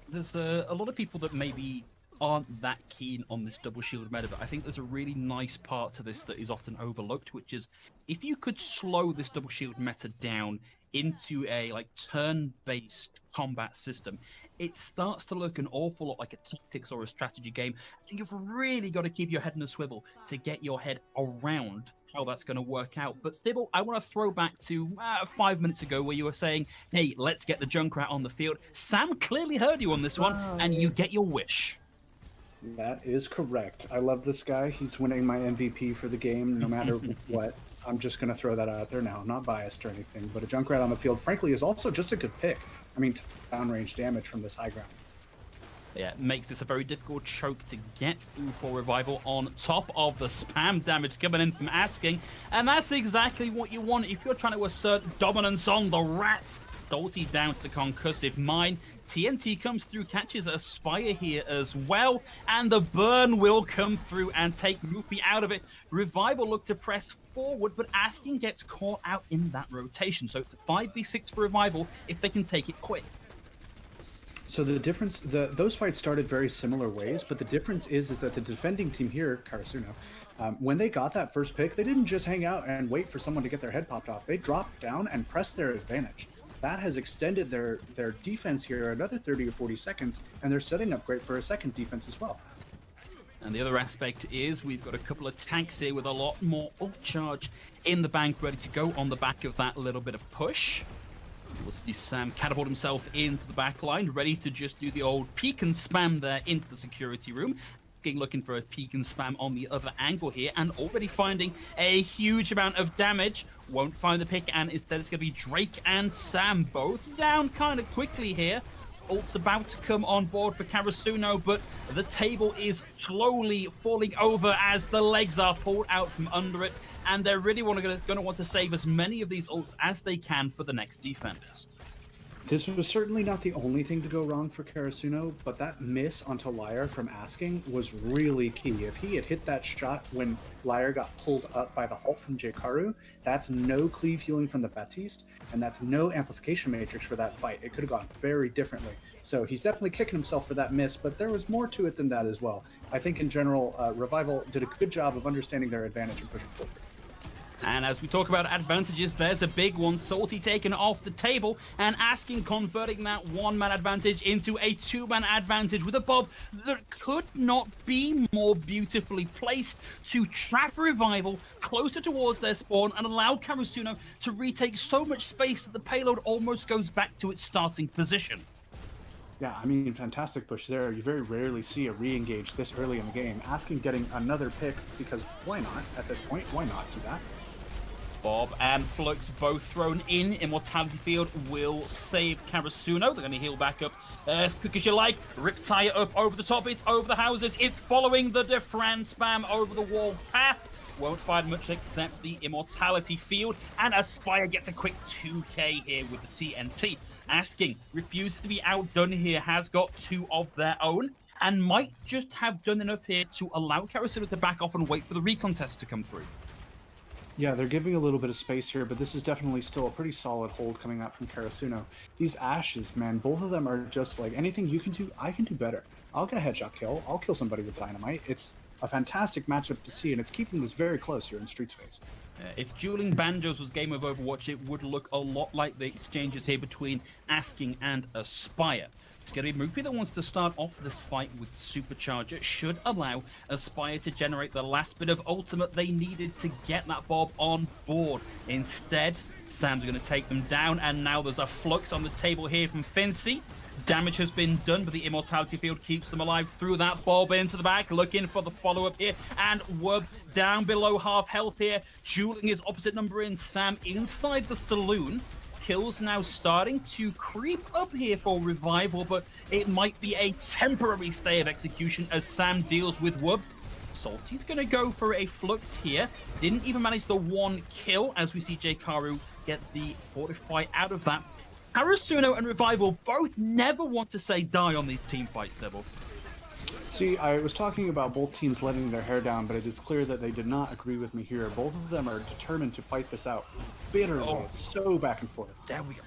There's a lot of people that maybe aren't that keen on this double shield meta, but I think there's a really nice part to this that is often overlooked, which is if you could slow this double shield meta down into a turn-based combat system, it starts to look an awful lot like a tactics or a strategy game. And you've really got to keep your head in a swivel to get your head around how that's going to work out. But Thibble, I want to throw back to 5 minutes ago where you were saying, hey, let's get the Junkrat on the field. Sam clearly heard you on this one, and you get your wish. That is correct. I love this guy. He's winning my MVP for the game no matter what. I'm just going to throw that out there now. I'm not biased or anything, but a Junkrat on the field, frankly, is also just a good pick. I mean, downrange damage from this high ground. Yeah, it makes this a very difficult choke to get through for Revival on top of the spam damage coming in from Asking. And that's exactly what you want if you're trying to assert dominance on the Rat. Dolty down to the concussive mine. TNT comes through, catches a Spire here as well, and the burn will come through and take Moopy out of it. Revival look to press forward, but Asking gets caught out in that rotation. So it's a 5v6 for Revival if they can take it quick. So the difference, those fights started very similar ways, but the difference is that the defending team here, Karasuno, when they got that first pick, they didn't just hang out and wait for someone to get their head popped off. They dropped down and pressed their advantage. That has extended their defense here another 30 or 40 seconds, and they're setting up great for a second defense as well. And the other aspect is we've got a couple of tanks here with a lot more ult charge in the bank ready to go on the back of that little bit of push. We'll see Sam catapult himself into the back line, ready to just do the old peek and spam there into the security room. Looking for a peek and spam on the other angle here, and already finding a huge amount of damage. Won't find the pick, and instead it's going to be Drake and Sam both down kind of quickly here. Ult's about to come on board for Karasuno, but the table is slowly falling over as the legs are pulled out from under it, and they're really going to want to save as many of these ults as they can for the next defense. This was certainly not the only thing to go wrong for Karasuno, but that miss onto Liar from Asking was really key. If he had hit that shot when Liar got pulled up by the halt from Jikaru, that's no cleave healing from the Baptiste, and that's no amplification matrix for that fight. It could have gone very differently. So he's definitely kicking himself for that miss, but there was more to it than that as well. I think in general, Revival did a good job of understanding their advantage and pushing forward. And as we talk about advantages, there's a big one. Salty taken off the table and Asking converting that one-man advantage into a two-man advantage with a Bob that could not be more beautifully placed to trap Revival closer towards their spawn and allow Karasuno to retake so much space that the payload almost goes back to its starting position. Yeah, I mean, fantastic push there. You very rarely see a re-engage this early in the game. Asking getting another pick, because why not at this point? Why not do that? Bob and Flux both thrown in. Immortality Field will save Karasuno. They're going to heal back up as quick as you like. Riptire up over the top. It's over the houses. It's following the Defran spam over the wall path. Won't find much except the Immortality Field. And Aspire gets a quick 2k here with the TNT. Asking refuses to be outdone here. Has got two of their own. And might just have done enough here to allow Karasuno to back off and wait for the recontest to come through. Yeah, they're giving a little bit of space here, but this is definitely still a pretty solid hold coming out from Karasuno. These Ashes, man, both of them are just like, anything you can do, I can do better. I'll get a headshot kill. I'll kill somebody with dynamite. It's a fantastic matchup to see, and it's keeping this very close here in Street Space. If Dueling Banjos was Game of Overwatch, it would look a lot like the exchanges here between Asking and Aspire. It's going to be Moopy that wants to start off this fight with Supercharger. Should allow Aspire to generate the last bit of ultimate they needed to get that Bob on board. Instead, Sam's going to take them down, and now there's a flux on the table here from Fincy. Damage has been done, but the Immortality Field keeps them alive through that Bob into the back, looking for the follow-up here, and Wub down below half health here. Dueling his opposite number in, Sam inside the saloon. Kills now starting to creep up here for Revival, but it might be a temporary stay of execution as Sam deals with Wub. Salty's going to go for a flux here. Didn't even manage the one kill as we see J-Karu get the Fortify out of that. Karasuno and Revival both never want to say die on these team fights, Devil. See, I was talking about both teams letting their hair down, but it is clear that they did not agree with me here. Both of them are determined to fight this out bitterly. Oh. It's so back and forth. There we go.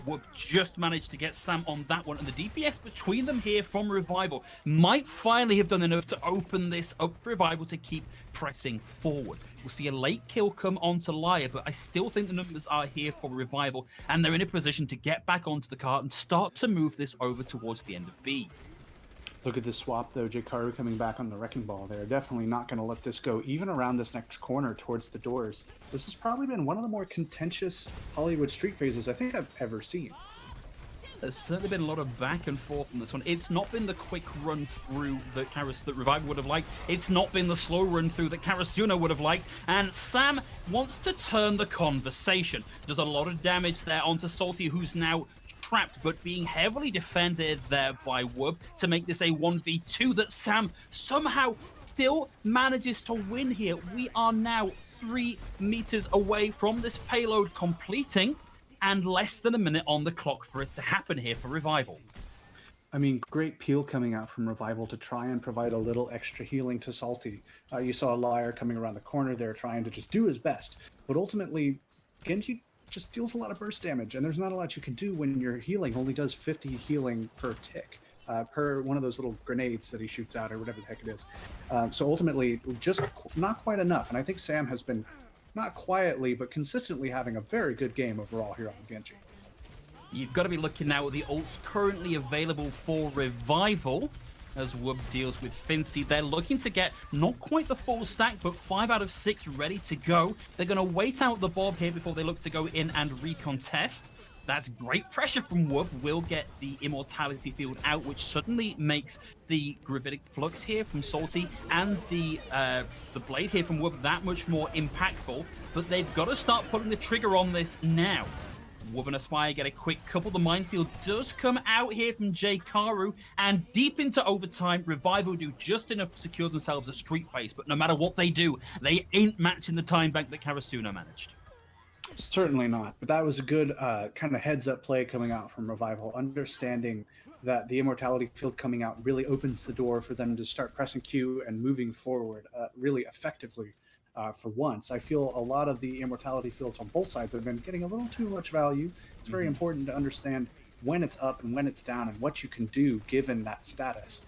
Whoop just managed to get Sam on that one, and the DPS between them here from Revival might finally have done enough to open this up for Revival to keep pressing forward. We'll see a late kill come onto Liar, but I still think the numbers are here for Revival, and they're in a position to get back onto the cart and start to move this over towards the end of B. Look at this swap, though. J-Karu coming back on the Wrecking Ball. They're definitely not going to let this go, even around this next corner towards the doors. This has probably been one of the more contentious Hollywood Street phases I think I've ever seen. There's certainly been a lot of back and forth on this one. It's not been the quick run through that Revival would have liked. It's not been the slow run through that Karasuno would have liked. And Sam wants to turn the conversation. There's a lot of damage there onto Salty, who's now trapped, but being heavily defended there by Wub to make this a 1v2 that Sam somehow still manages to win here. We are now 3 meters away from this payload completing, and less than a minute on the clock for it to happen here for Revival. I mean, great peel coming out from Revival to try and provide a little extra healing to Salty. You saw Liar coming around the corner there trying to just do his best, but ultimately Genji just deals a lot of burst damage, and there's not a lot you can do when your healing only does 50 healing per tick, per one of those little grenades that he shoots out or whatever the heck it is. So ultimately, just not quite enough, and I think Sam has been, not quietly, but consistently having a very good game overall here on Genji. You've got to be looking now at the ults currently available for Revival as Wub deals with Fincy. They're looking to get not quite the full stack, but 5 out of 6 ready to go. They're going to wait out the Bob here before they look to go in and recontest. That's great pressure from Wub. Will get the Immortality Field out, which suddenly makes the Gravitic Flux here from Salty and the Blade here from Wub that much more impactful. But they've got to start pulling the trigger on this now. Wub and Aspire get a quick couple. The minefield does come out here from J-Karu, and deep into overtime, Revival do just enough to secure themselves a street face, but no matter what they do, they ain't matching the time bank that Karasuno managed. Certainly not, but that was a good kind of heads-up play coming out from Revival, understanding that the Immortality Field coming out really opens the door for them to start pressing Q and moving forward really effectively. For once, I feel a lot of the Immortality Fields on both sides have been getting a little too much value. It's very important to understand when it's up and when it's down and what you can do given that status.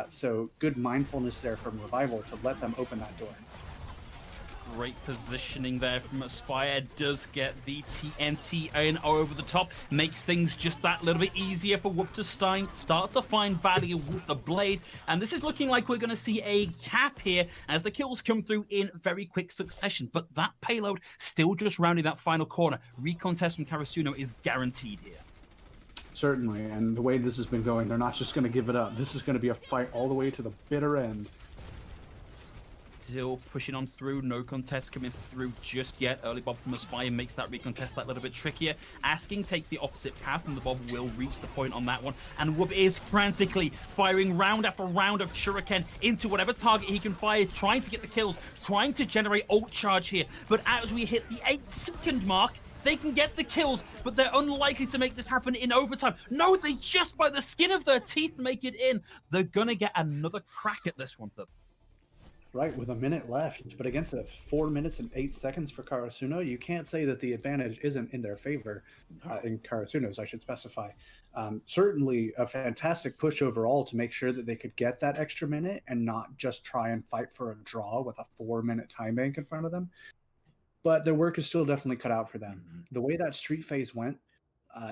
So good mindfulness there from Revival to let them open that door. Great positioning there from Aspire. Does get the TNT in over the top. Makes things just that little bit easier for Whoop to start to find value with the Blade. And this is looking like we're going to see a cap here as the kills come through in very quick succession. But that payload still just rounding that final corner. Recontest from Karasuno is guaranteed here. Certainly, and the way this has been going, they're not just going to give it up. This is going to be a fight all the way to the bitter end. Still pushing on through, no contest coming through just yet. Early Bob from Aspire makes that recontest that little bit trickier. Asking takes the opposite path, and the Bob will reach the point on that one. And Wub is frantically firing round after round of Shuriken into whatever target he can fire, trying to get the kills, trying to generate ult charge here. But as we hit the 8-second mark, they can get the kills, but they're unlikely to make this happen in overtime. No, they just by the skin of their teeth make it in. They're gonna get another crack at this one, though. right, with a minute left, but against a 4 minutes and 8 seconds for Karasuno, you can't say that the advantage isn't in their favor, in Karasuno's, I should specify. Certainly a fantastic push overall to make sure that they could get that extra minute and not just try and fight for a draw with a 4-minute time bank in front of them. But their work is still definitely cut out for them. The way that street phase went,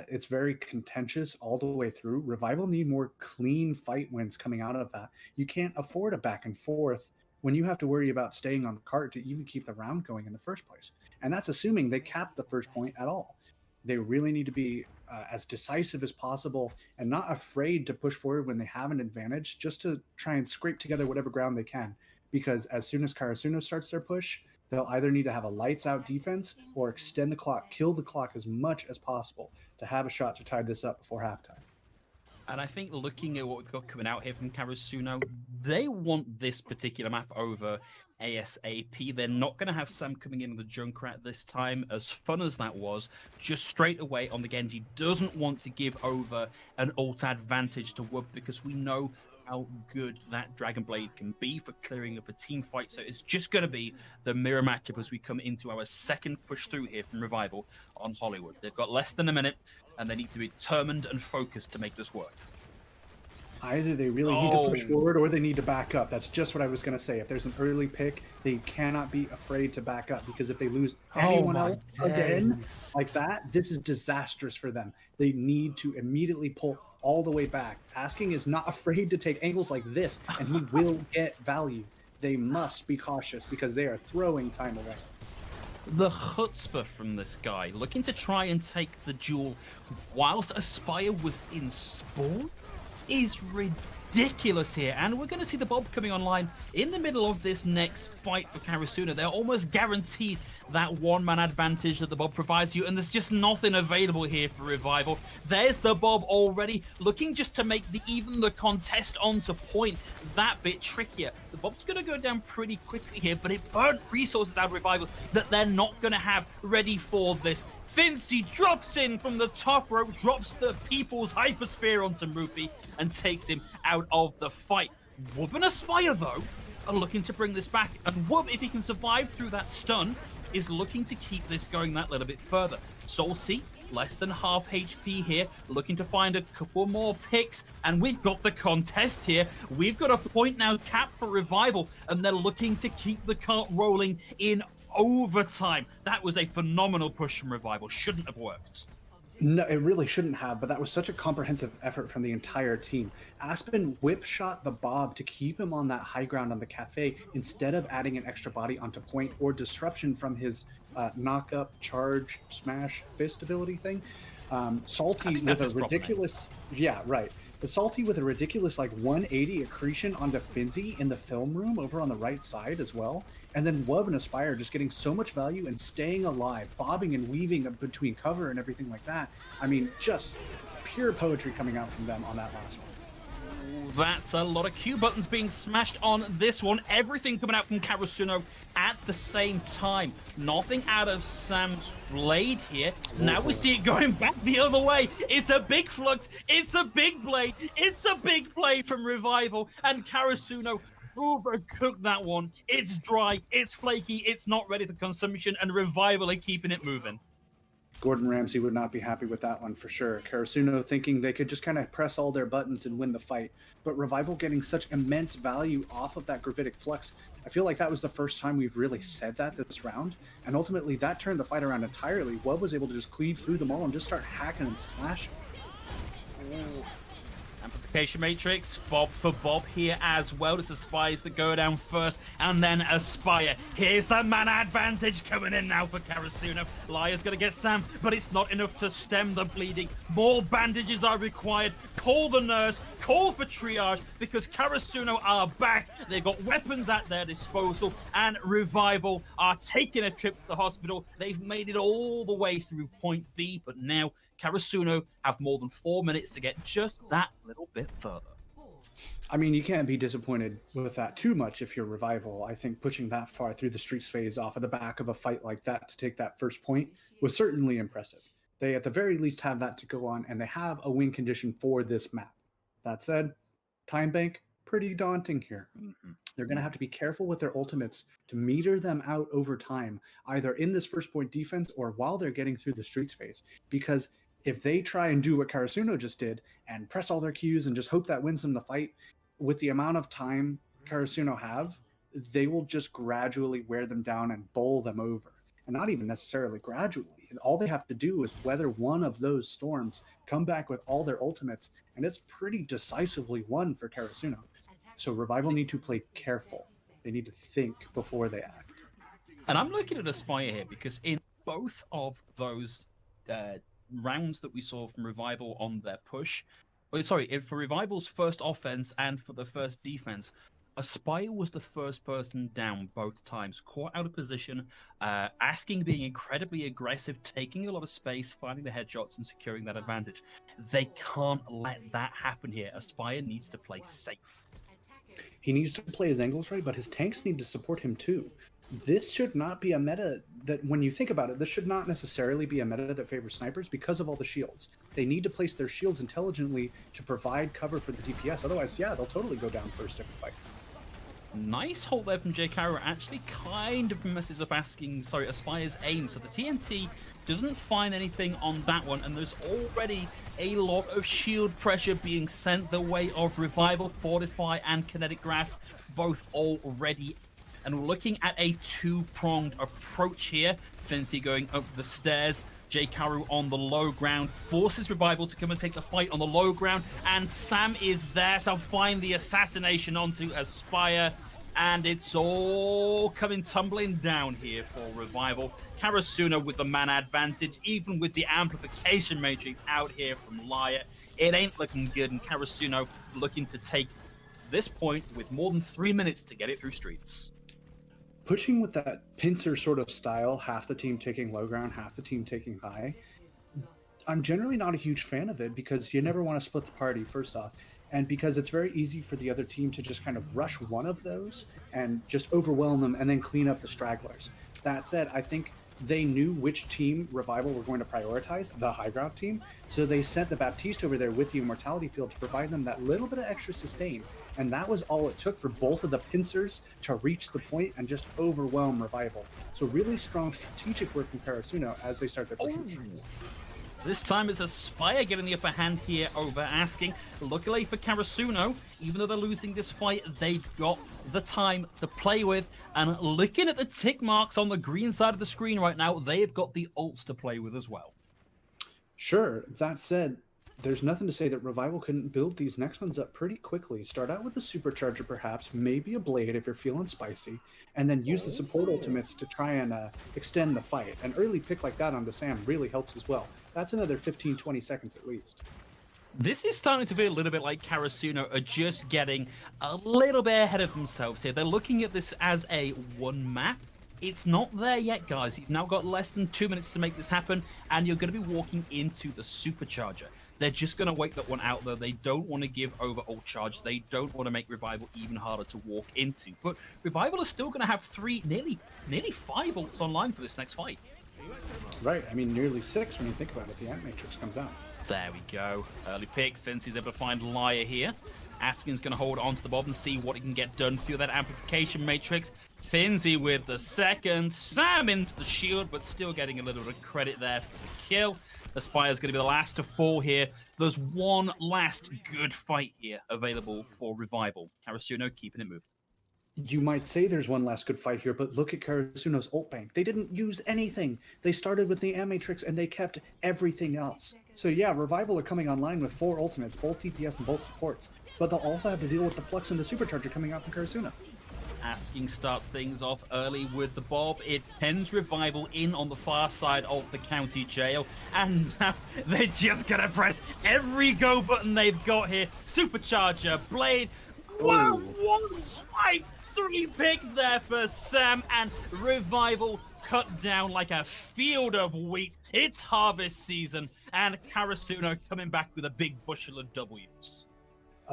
it's very contentious all the way through. Revival need more clean fight wins coming out of that. You can't afford a back and forth when you have to worry about staying on the cart to even keep the round going in the first place. And that's assuming they cap the first point at all. They really need to be as decisive as possible and not afraid to push forward when they have an advantage, just to try and scrape together whatever ground they can. Because as soon as Karasuno starts their push, they'll either need to have a lights out defense or extend the clock, kill the clock as much as possible to have a shot to tie this up before halftime. And I think looking at what we've got coming out here from Karasuno, they want this particular map over ASAP. They're not going to have Sam coming in with the Junkrat this time, as fun as that was. Just straight away on the Genji, doesn't want to give over an ult advantage to Wub, because we know how good that Dragon Blade can be for clearing up a team fight. So it's just going to be the mirror matchup as we come into our second push through here from Revival on Hollywood. They've got less than a minute, and they need to be determined and focused to make this work. Either they really need to push forward or they need to back up. That's just what I was going to say. If there's an early pick, they cannot be afraid to back up, because if they lose anyone else again like that, this is disastrous for them. They need to immediately pull all the way back. Asking is not afraid to take angles like this, and he will get value. They must be cautious because they are throwing time away. The chutzpah from this guy, looking to try and take the duel whilst Aspire was in spawn, is ridiculous here. And we're going to see the Bob coming online in the middle of this next fight for Karasuno. They're almost guaranteed that one-man advantage that the Bob provides you, and there's just nothing available here for Revival. There's the Bob already, looking just to make even the contest onto point that bit trickier. The Bob's going to go down pretty quickly here, but it burnt resources out of Revival that they're not going to have ready for this. Fincy drops in from the top rope, drops the People's Hypersphere onto Rupi, and takes him out of the fight. Wub and Aspire, though, are looking to bring this back, and Wub, if he can survive through that stun, is looking to keep this going that little bit further. Salty, less than half HP here, looking to find a couple more picks, and we've got the contest here. We've got a point now capped for Revival, and they're looking to keep the cart rolling in overtime. That was a phenomenal push from Revival. Shouldn't have worked. No, it really shouldn't have, but that was such a comprehensive effort from the entire team. Aspen whip shot the Bob to keep him on that high ground on the cafe instead of adding an extra body onto point or disruption from his knock up, charge, smash, fist ability thing. Salty with a ridiculous... Yeah, right. The Salty with a ridiculous like 180 accretion onto Finzy in the film room over on the right side as well. And then Wub and Aspire just getting so much value and staying alive, bobbing and weaving between cover and everything like that. I mean, just pure poetry coming out from them on that last one. That's a lot of Q buttons being smashed on this one. Everything coming out from Karasuno at the same time. Nothing out of Sam's blade here. Now we see it going back the other way. It's a big flux. It's a big blade. It's a big play from Revival. And Karasuno overcooked that one. It's dry. It's flaky. It's not ready for consumption. And Revival are keeping it moving. Gordon Ramsay would not be happy with that one for sure. Karasuno thinking they could just kind of press all their buttons and win the fight. But Revival getting such immense value off of that gravitic flux. I feel like that was the first time we've really said that this round. And ultimately that turned the fight around entirely. Wub was able to just cleave through them all and just start hacking and slashing. Amplification Matrix, Bob for Bob here as well. It's Aspires that go down first, and then Aspire. Here's the mana advantage coming in now for Karasuno. Liar's going to get Sam, but it's not enough to stem the bleeding. More bandages are required. Call the nurse, call for triage, because Karasuno are back. They've got weapons at their disposal, and Revival are taking a trip to the hospital. They've made it all the way through point B, but now Karasuno have more than 4 minutes to get just that little bit further. I mean, you can't be disappointed with that too much if you're Revival. I think pushing that far through the streets phase off of the back of a fight like that to take that first point was certainly impressive. They at the very least have that to go on, and they have a win condition for this map. That said, time bank, pretty daunting here. They're going to have to be careful with their ultimates to meter them out over time, either in this first point defense or while they're getting through the streets phase. Because if they try and do what Karasuno just did and press all their Qs and just hope that wins them the fight, with the amount of time Karasuno have, they will just gradually wear them down and bowl them over. And not even necessarily gradually. All they have to do is weather one of those storms, come back with all their ultimates, and it's pretty decisively won for Karasuno. So Revival need to play careful. They need to think before they act. And I'm looking at Aspire here because in both of those rounds that we saw from Revival on their push, for Revival's first offense and for the first defense, Aspire was the first person down both times, caught out of position, asking, being incredibly aggressive, taking a lot of space, finding the headshots and securing that advantage. They can't let that happen here. Aspire needs to play safe. He needs to play his angles right, but his tanks need to support him too. This should not be a meta that, when you think about it, this should not necessarily be a meta that favors snipers because of all the shields. They need to place their shields intelligently to provide cover for the DPS. Otherwise, yeah, they'll totally go down first every fight. Nice hold there from J-Caro. Actually kind of messes up Aspire's aim. So the TNT doesn't find anything on that one. And there's already a lot of shield pressure being sent the way of Revival, Fortify, and Kinetic Grasp, both already. And we're looking at a two-pronged approach here. Fincy going up the stairs. J-Karu on the low ground forces Revival to come and take the fight on the low ground, and Sam is there to find the assassination onto Aspire, and it's all coming tumbling down here for Revival. Karasuno with the man advantage, even with the amplification matrix out here from Liar. It ain't looking good, and Karasuno looking to take this point with more than 3 minutes to get it through streets. Pushing with that pincer sort of style, half the team taking low ground, half the team taking high, I'm generally not a huge fan of it because you never want to split the party, first off, and because it's very easy for the other team to just kind of rush one of those and just overwhelm them and then clean up the stragglers. That said, I think they knew which team Revival were going to prioritize, the high ground team, so they sent the Baptiste over there with the Immortality Field to provide them that little bit of extra sustain. And that was all it took for both of the pincers to reach the point and just overwhelm Revival. So really strong strategic work from Karasuno as they start their push. This time it's Aspire getting the upper hand here over Asking. Luckily for Karasuno, even though they're losing this fight, they've got the time to play with. And looking at the tick marks on the green side of the screen right now, they've got the ults to play with as well. Sure, that said, there's nothing to say that Revival couldn't build these next ones up pretty quickly. Start out with a Supercharger perhaps, maybe a Blade if you're feeling spicy, and then use the support ultimates to try and extend the fight. An early pick like that onto Sam really helps as well. That's another 15-20 seconds at least. This is starting to be a little bit like Karasuno are just getting a little bit ahead of themselves here. They're looking at this as a one map. It's not there yet, guys. You've now got less than 2 minutes to make this happen, and you're going to be walking into the Supercharger. They're just going to wait that one out, though. They don't want to give over ult charge. They don't want to make Revival even harder to walk into. But Revival is still going to have nearly 5 ults online for this next fight. Right, I mean nearly 6 when you think about it. The Ant Matrix comes out. There we go. Early pick. Fincy's able to find Liar here. Askin's going to hold on to the bob and see what he can get done. Feel that amplification matrix. Finzy with the second. Sam into the shield, but still getting a little bit of credit there for the kill. Aspire's going to be the last to fall here. There's one last good fight here available for Revival. Karasuno keeping it moving. You might say there's one last good fight here, but look at Karasuno's ult bank. They didn't use anything. They started with the Amatrix and they kept everything else. So yeah, Revival are coming online with 4 ultimates, both DPS and both supports, but they'll also have to deal with the Flux and the Supercharger coming out from Karasuno. Asking starts things off early with the bob. It pens Revival in on the far side of the county jail, and now they're just gonna press every go button they've got here. Supercharger, Blade, whoa, one swipe, 3 picks there for Sam, and Revival cut down like a field of wheat. It's harvest season, and Karasuno coming back with a big bushel of W's.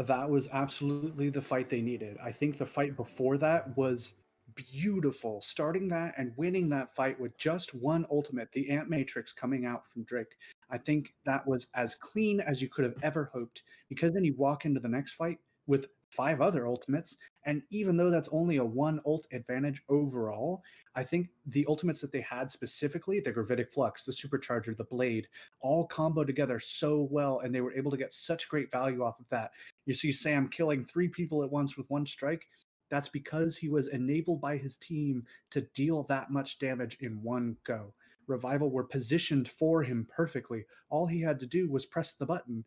That was absolutely the fight they needed. I think the fight before that was beautiful. Starting that and winning that fight with just one ultimate, the Ant Matrix coming out from Drake. I think that was as clean as you could have ever hoped, because then you walk into the next fight with 5 other ultimates. And even though that's only a 1 ult advantage overall, I think the ultimates that they had specifically, the Gravitic Flux, the Supercharger, the Blade, all combo together so well, and they were able to get such great value off of that. You see Sam killing 3 people at once with 1 strike. That's because he was enabled by his team to deal that much damage in 1 go. Revival were positioned for him perfectly. All he had to do was press the button,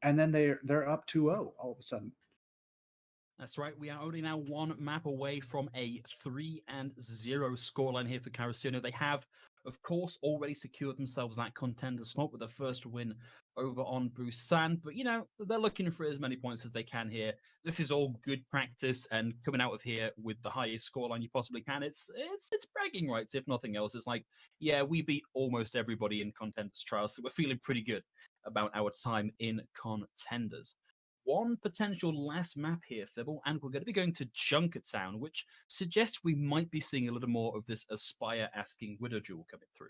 and then they're up 2-0 all of a sudden. That's right. We are only now 1 map away from a 3-0 scoreline here for Karasuno. They have, of course, already secured themselves that contender spot with the first win over on Busan. But, you know, they're looking for as many points as they can here. This is all good practice, and coming out of here with the highest scoreline you possibly can, it's bragging rights, if nothing else. It's like, yeah, we beat almost everybody in Contenders trials, so we're feeling pretty good about our time in Contenders. One potential last map here, Thibble, and we're going to be going to Junkertown, which suggests we might be seeing a little more of this Aspire asking Widow duel coming through.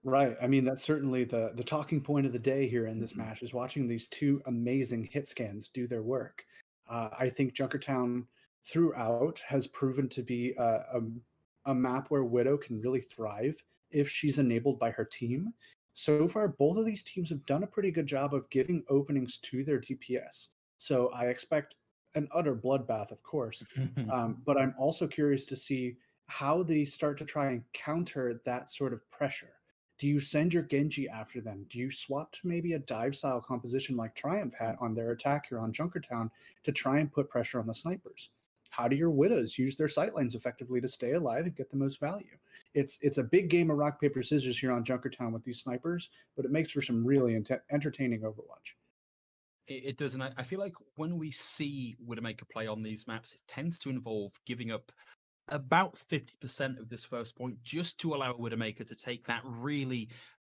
Right. I mean, that's certainly the talking point of the day here in this match is watching these 2 amazing hit scans do their work. I think Junkertown throughout has proven to be a map where Widow can really thrive if she's enabled by her team. So far, both of these teams have done a pretty good job of giving openings to their DPS. So I expect an utter bloodbath, of course. But I'm also curious to see how they start to try and counter that sort of pressure. Do you send your Genji after them? Do you swap to maybe a dive style composition like Triumph had on their attack here on Junkertown to try and put pressure on the snipers? How do your Widows use their sightlines effectively to stay alive and get the most value? It's a big game of rock, paper, scissors here on Junkertown with these snipers, but it makes for some really entertaining Overwatch. It does, and I feel like when we see Widowmaker play on these maps, it tends to involve giving up about 50% of this first point just to allow Widowmaker to take that really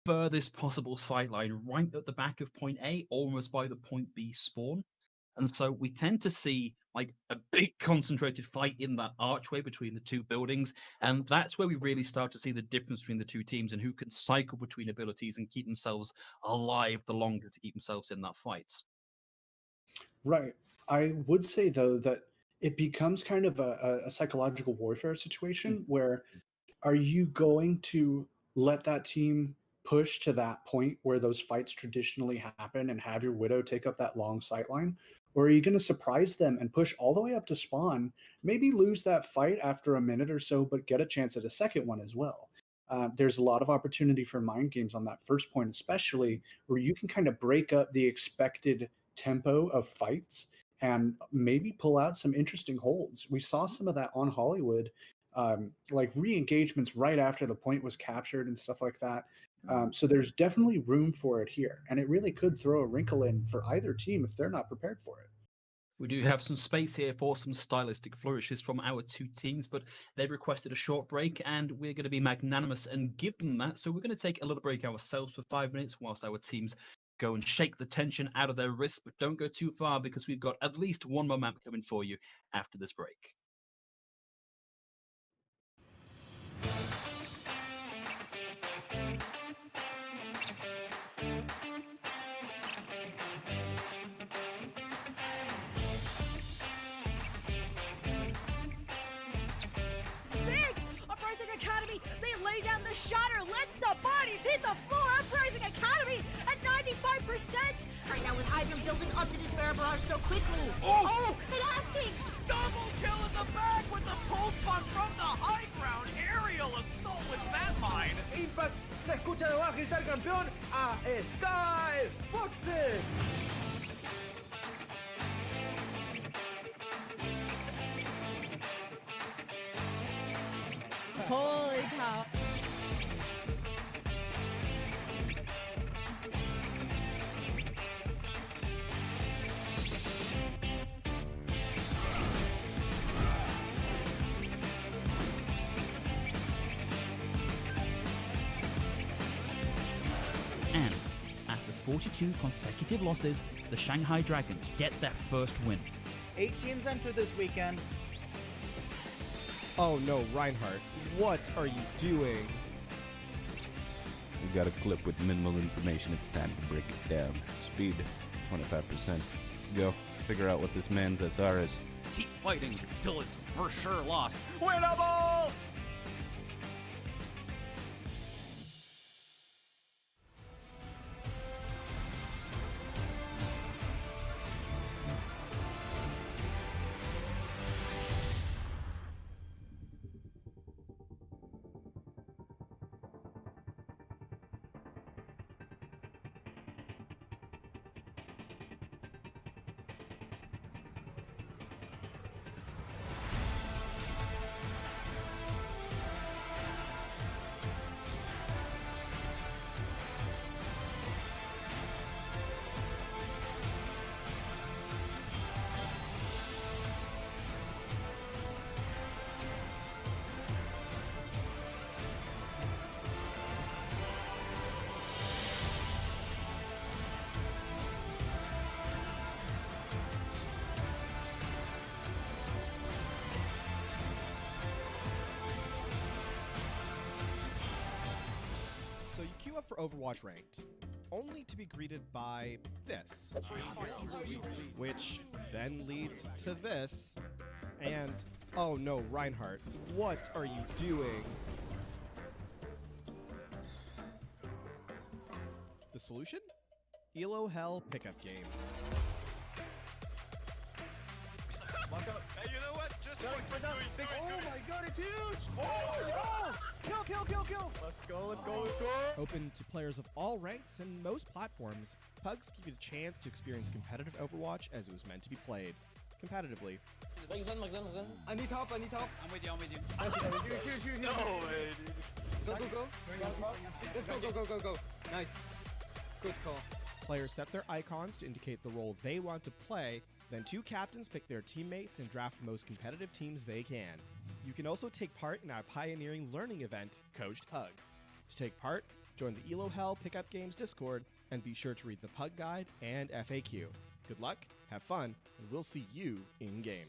furthest possible sightline right at the back of point A, almost by the point B spawn. And so we tend to see like a big concentrated fight in that archway between the 2 buildings. And that's where we really start to see the difference between the 2 teams and who can cycle between abilities and keep themselves alive the longer to keep themselves in that fight. Right. I would say, though, that it becomes kind of a psychological warfare situation where are you going to let that team push to that point where those fights traditionally happen and have your Widow take up that long sightline? Or are you going to surprise them and push all the way up to spawn, maybe lose that fight after a minute or so, but get a chance at a second one as well? There's a lot of opportunity for mind games on that first point, especially where you can kind of break up the expected tempo of fights and maybe pull out some interesting holds. We saw some of that on Hollywood, like re-engagements right after the point was captured and stuff like that. So there's definitely room for it here, and it really could throw a wrinkle in for either team if they're not prepared for it. We do have some space here for some stylistic flourishes from our 2 teams, but they've requested a short break, and we're going to be magnanimous and give them that. So we're going to take a little break ourselves for 5 minutes whilst our teams go and shake the tension out of their wrists, but don't go too far because we've got at least 1 more map coming for you after this break. Academy, they lay down the shatter, let the bodies hit the floor. Uprising Academy at 95%. Right now with Hydra building up to this Bear Barrage so quickly. Oh! And asking! Double kill in the back with the pulse bomb from the high ground. Aerial assault with that mine. Impact se escucha de abajo gritar campeón a Sky Foxes. Holy cow. And after 42 consecutive losses, the Shanghai Dragons get their first win. 8 teams enter this weekend. Oh no, Reinhardt, what are you doing? We got a clip with minimal information. It's time to break it down. Speed, 25%. Go figure out what this man's SR is. Keep fighting till it's for sure lost. Winnable! So you queue up for Overwatch Ranked, only to be greeted by this, which then leads to this, and oh no, Reinhardt, what are you doing? The solution? Elo Hell pickup games. Hey, you know what? Just Oh my god, it's huge! Oh, kill! Let's go. Open to players of all ranks and most platforms, Pugs give you the chance to experience competitive Overwatch as it was meant to be played, competitively. I need help. I'm with you. Shoot. No way, dude. Go. Let's go. Nice. Good call. Players set their icons to indicate the role they want to play, then two captains pick their teammates and draft the most competitive teams they can. You can also take part in our pioneering learning event, Coached Pugs. To take part, join the Elo Hell Pickup Games Discord, and be sure to read the Pug Guide and FAQ. Good luck, have fun, and we'll see you in-game.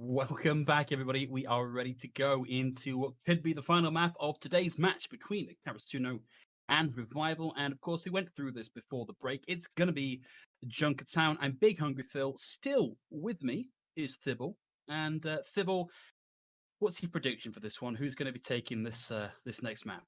Welcome back, everybody. We are ready to go into what could be the final map of today's match between Karasuno and Revival. And of course, we went through this before the break. It's going to be Junkertown. I'm Big Hungry Phil. Still with me is Thibble. And Thibble, what's your prediction for this one? Who's going to be taking this this next map?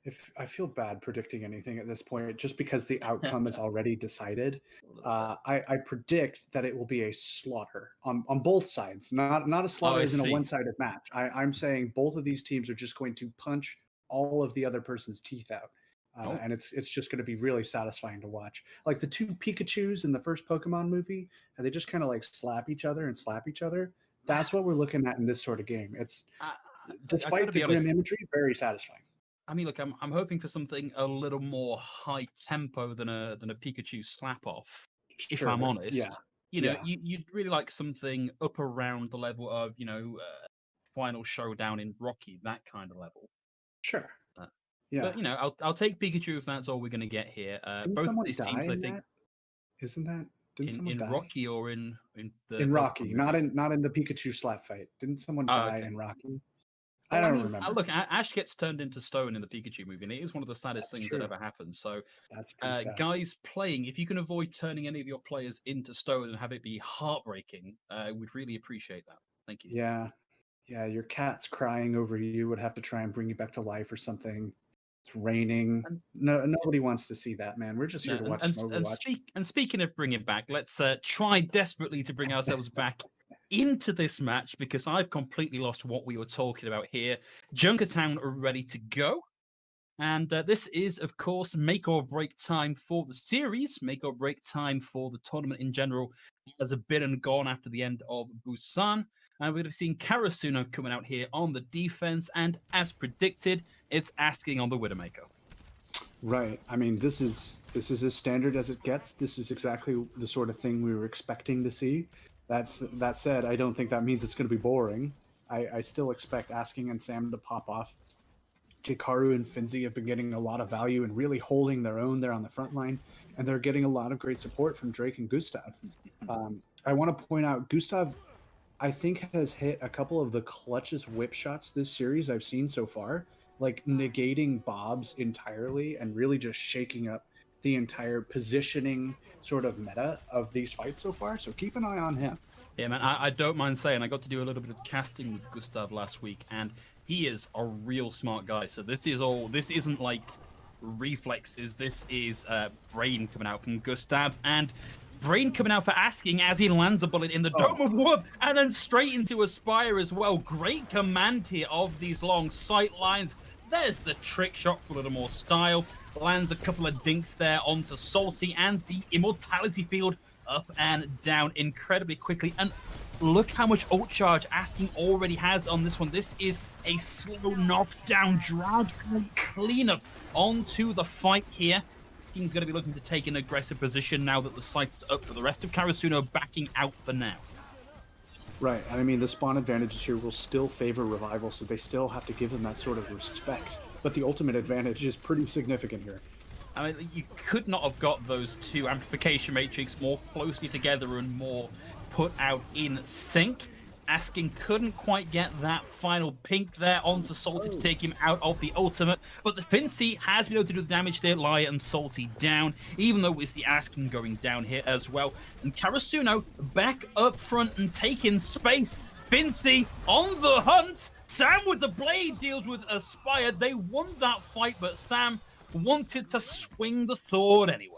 If I feel bad predicting anything at this point, just because the outcome is already decided, I predict that it will be a slaughter on both sides. Not a slaughter as in a one-sided match. I'm saying both of these teams are just going to punch all of the other person's teeth out, and it's just going to be really satisfying to watch. Like the two Pikachus in the first Pokemon movie, and they just kind of like slap each other and slap each other. That's what we're looking at in this sort of game. It's despite the grim imagery, very satisfying. I mean, look, I'm hoping for something a little more high tempo than a Pikachu slap off. If I'm honest, yeah. you'd really like something up around the level of final showdown in Rocky, that kind of level. Sure. Uh, Yeah. But, you know, I'll take Pikachu if that's all we're going to get here. Didn't Both of someone these die teams, I in think, that? Isn't that? Didn't someone in die? Rocky or in the In Pokemon Rocky, movie? not in the Pikachu slap fight. Didn't someone Oh, die okay. in Rocky? Well, I don't mean, remember. Look, Ash gets turned into stone in the Pikachu movie, and it is one of the saddest That's things true. that ever happened. So, That's pretty sad. guys playing, if you can avoid turning any of your players into stone and have it be heartbreaking, we'd really appreciate that. Thank you. Yeah. Yeah, your cat's crying over you, would have to try and bring you back to life or something. It's raining. No, nobody wants to see that, man. We're just here to watch some Overwatch. And speaking of bringing back, let's try desperately to bring ourselves back into this match, because I've completely lost what we were talking about here. Junkertown are ready to go. And this is, of course, make or break time for the series, make or break time for the tournament in general, as a bit and gone after the end of Busan. And we're going to be seeing Karasuno coming out here on the defense. And as predicted, it's asking on the Widowmaker. Right. I mean, this is as standard as it gets. This is exactly the sort of thing we were expecting to see. That said, I don't think that means it's going to be boring. I still expect Asking and Sam to pop off. Hikaru and Finzi have been getting a lot of value and really holding their own there on the front line, and they're getting a lot of great support from Drake and Gustav. I want to point out, Gustav, I think, has hit a couple of the clutchest whip shots this series I've seen so far, like negating Bob's entirely and really just shaking up the entire positioning sort of meta of these fights so far. So keep an eye on him. Yeah, man, I don't mind saying I got to do a little bit of casting with Gustav last week, and he is a real smart guy. So this isn't like reflexes. This is brain coming out from Gustav, and brain coming out for Asking as he lands a bullet in the Dome of War and then straight into Aspire as well. Great command here of these long sight lines. There's the trick shot for a little more style. Lands a couple of dinks there onto Salty, and the Immortality Field up and down incredibly quickly. And look how much ult charge Asking already has on this one. This is a slow knockdown, drag and cleanup onto the fight here. He's going to be looking to take an aggressive position now that the sight's up, for the rest of Karasuno backing out for now. Right, and I mean, the spawn advantages here will still favor Revival, so they still have to give them that sort of respect. But the ultimate advantage is pretty significant here. I mean, you could not have got those two amplification matrix more closely together and more put out in sync. Asking couldn't quite get that final pink there onto Salty to take him out of the ultimate, but the Fincy has been able to do the damage there, Liar and Salty down, even though it's the Asking going down here as well. And Karasuno back up front and taking space. Fincy on the hunt. Sam with the blade deals with Aspire. They won that fight, but Sam wanted to swing the sword anyway.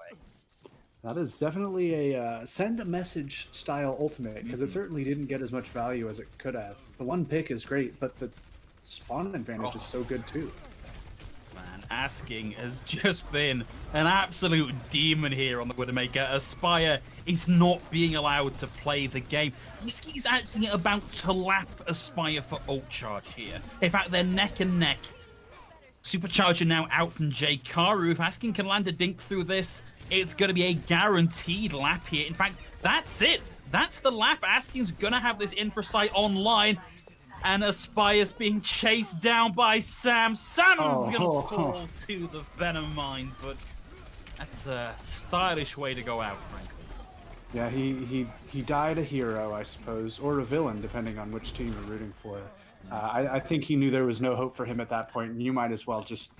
That is definitely a send a message style ultimate, because it certainly didn't get as much value as it could have. The one pick is great, but the spawn advantage is so good too. Man, Asking has just been an absolute demon here on the Widowmaker. Aspire is not being allowed to play the game. He's acting about to lap Aspire for ult charge here. In fact, they're neck and neck. Supercharger now out from J. Karu. If Asking can land a dink through this, it's going to be a guaranteed lap here. In fact, that's it. That's the lap. Asking's going to have this Infrasight online. And Aspire's being chased down by Sam. Sam's going to fall to the Venom Mine, but that's a stylish way to go out, frankly. Yeah, he died a hero, I suppose, or a villain, depending on which team you're rooting for. I think he knew there was no hope for him at that point, and you might as well just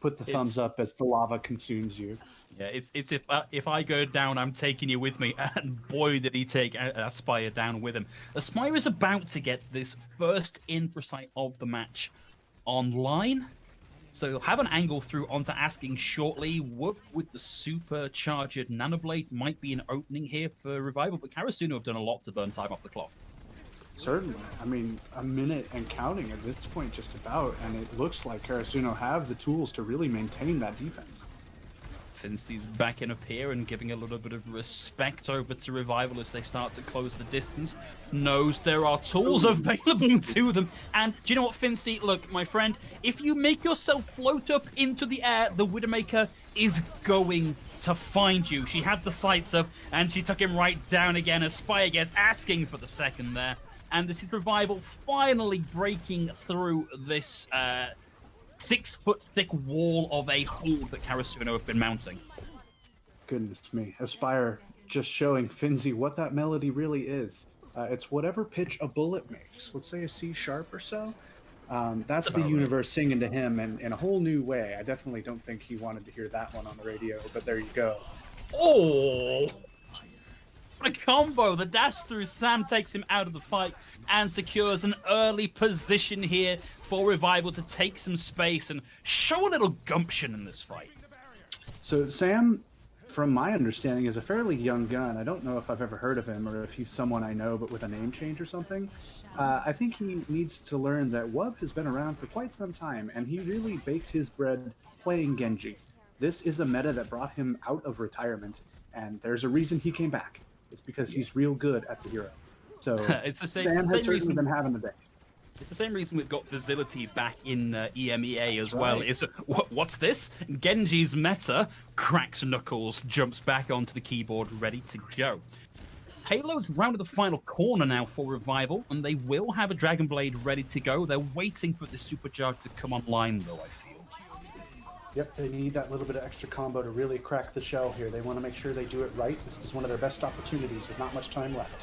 put the thumbs up as the lava consumes you. Yeah, it's if I go down, I'm taking you with me, and boy did he take Aspire down with him. Aspire is about to get this first Infrasight of the match online, so he'll have an angle through onto Asking shortly. Whoop with the supercharged Nanoblade might be an opening here for Revival, but Karasuno have done a lot to burn time off the clock. Certainly. I mean, a minute and counting at this point just about, and it looks like Karasuno have the tools to really maintain that defense. Fincy's backing up here and giving a little bit of respect over to Revival as they start to close the distance. Knows there are tools available to them. And do you know what, Fincy? Look, my friend, if you make yourself float up into the air, the Widowmaker is going to find you. She had the sights up and she took him right down again. Aspire gets Asking for the second there. And this is Revival finally breaking through this 6-foot thick wall of a hold that Karasuno have been mounting. Goodness me. Aspire just showing Finzi what that melody really is. It's whatever pitch a bullet makes. Let's say a C sharp or so. That's the universe singing to him in a whole new way. I definitely don't think he wanted to hear that one on the radio, but there you go. Oh! A combo. The dash through. Sam takes him out of the fight and secures an early position here for Revival to take some space and show a little gumption in this fight. So Sam, from my understanding, is a fairly young gun. I don't know if I've ever heard of him or if he's someone I know but with a name change or something. I think he needs to learn that Wub has been around for quite some time, and he really baked his bread playing Genji. This is a meta that brought him out of retirement, and there's a reason he came back. It's because he's real good at the hero. So it's the same, Sam it's the has same reason certainly been having the day. It's the same reason we've got Facility back in EMEA as well. Right. Is what's this? Genji's meta cracks knuckles, jumps back onto the keyboard, ready to go. Halo's rounded the final corner now for Revival, and they will have a Dragon Blade ready to go. They're waiting for the supercharge to come online, though, I feel. Yep, they need that little bit of extra combo to really crack the shell here. They want to make sure they do it right. This is one of their best opportunities with not much time left.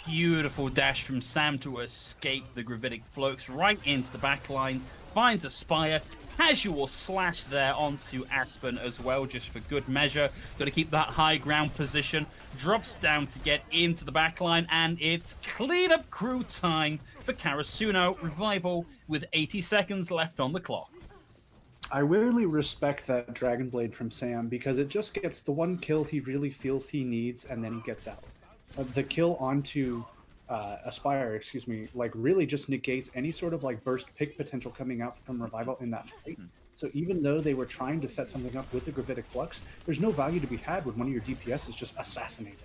Beautiful dash from Sam to escape the gravitic flux right into the backline. Finds Aspire. Casual slash there onto Aspen as well, just for good measure. Got to keep that high ground position. Drops down to get into the backline, and it's clean-up crew time for Karasuno. Revival with 80 seconds left on the clock. I really respect that Dragon Blade from Sam because it just gets the one kill he really feels he needs, and then he gets out. The kill onto Aspire, excuse me, like really just negates any sort of like burst pick potential coming out from Revival in that fight. So even though they were trying to set something up with the gravitic flux, there's no value to be had when one of your DPS is just assassinated.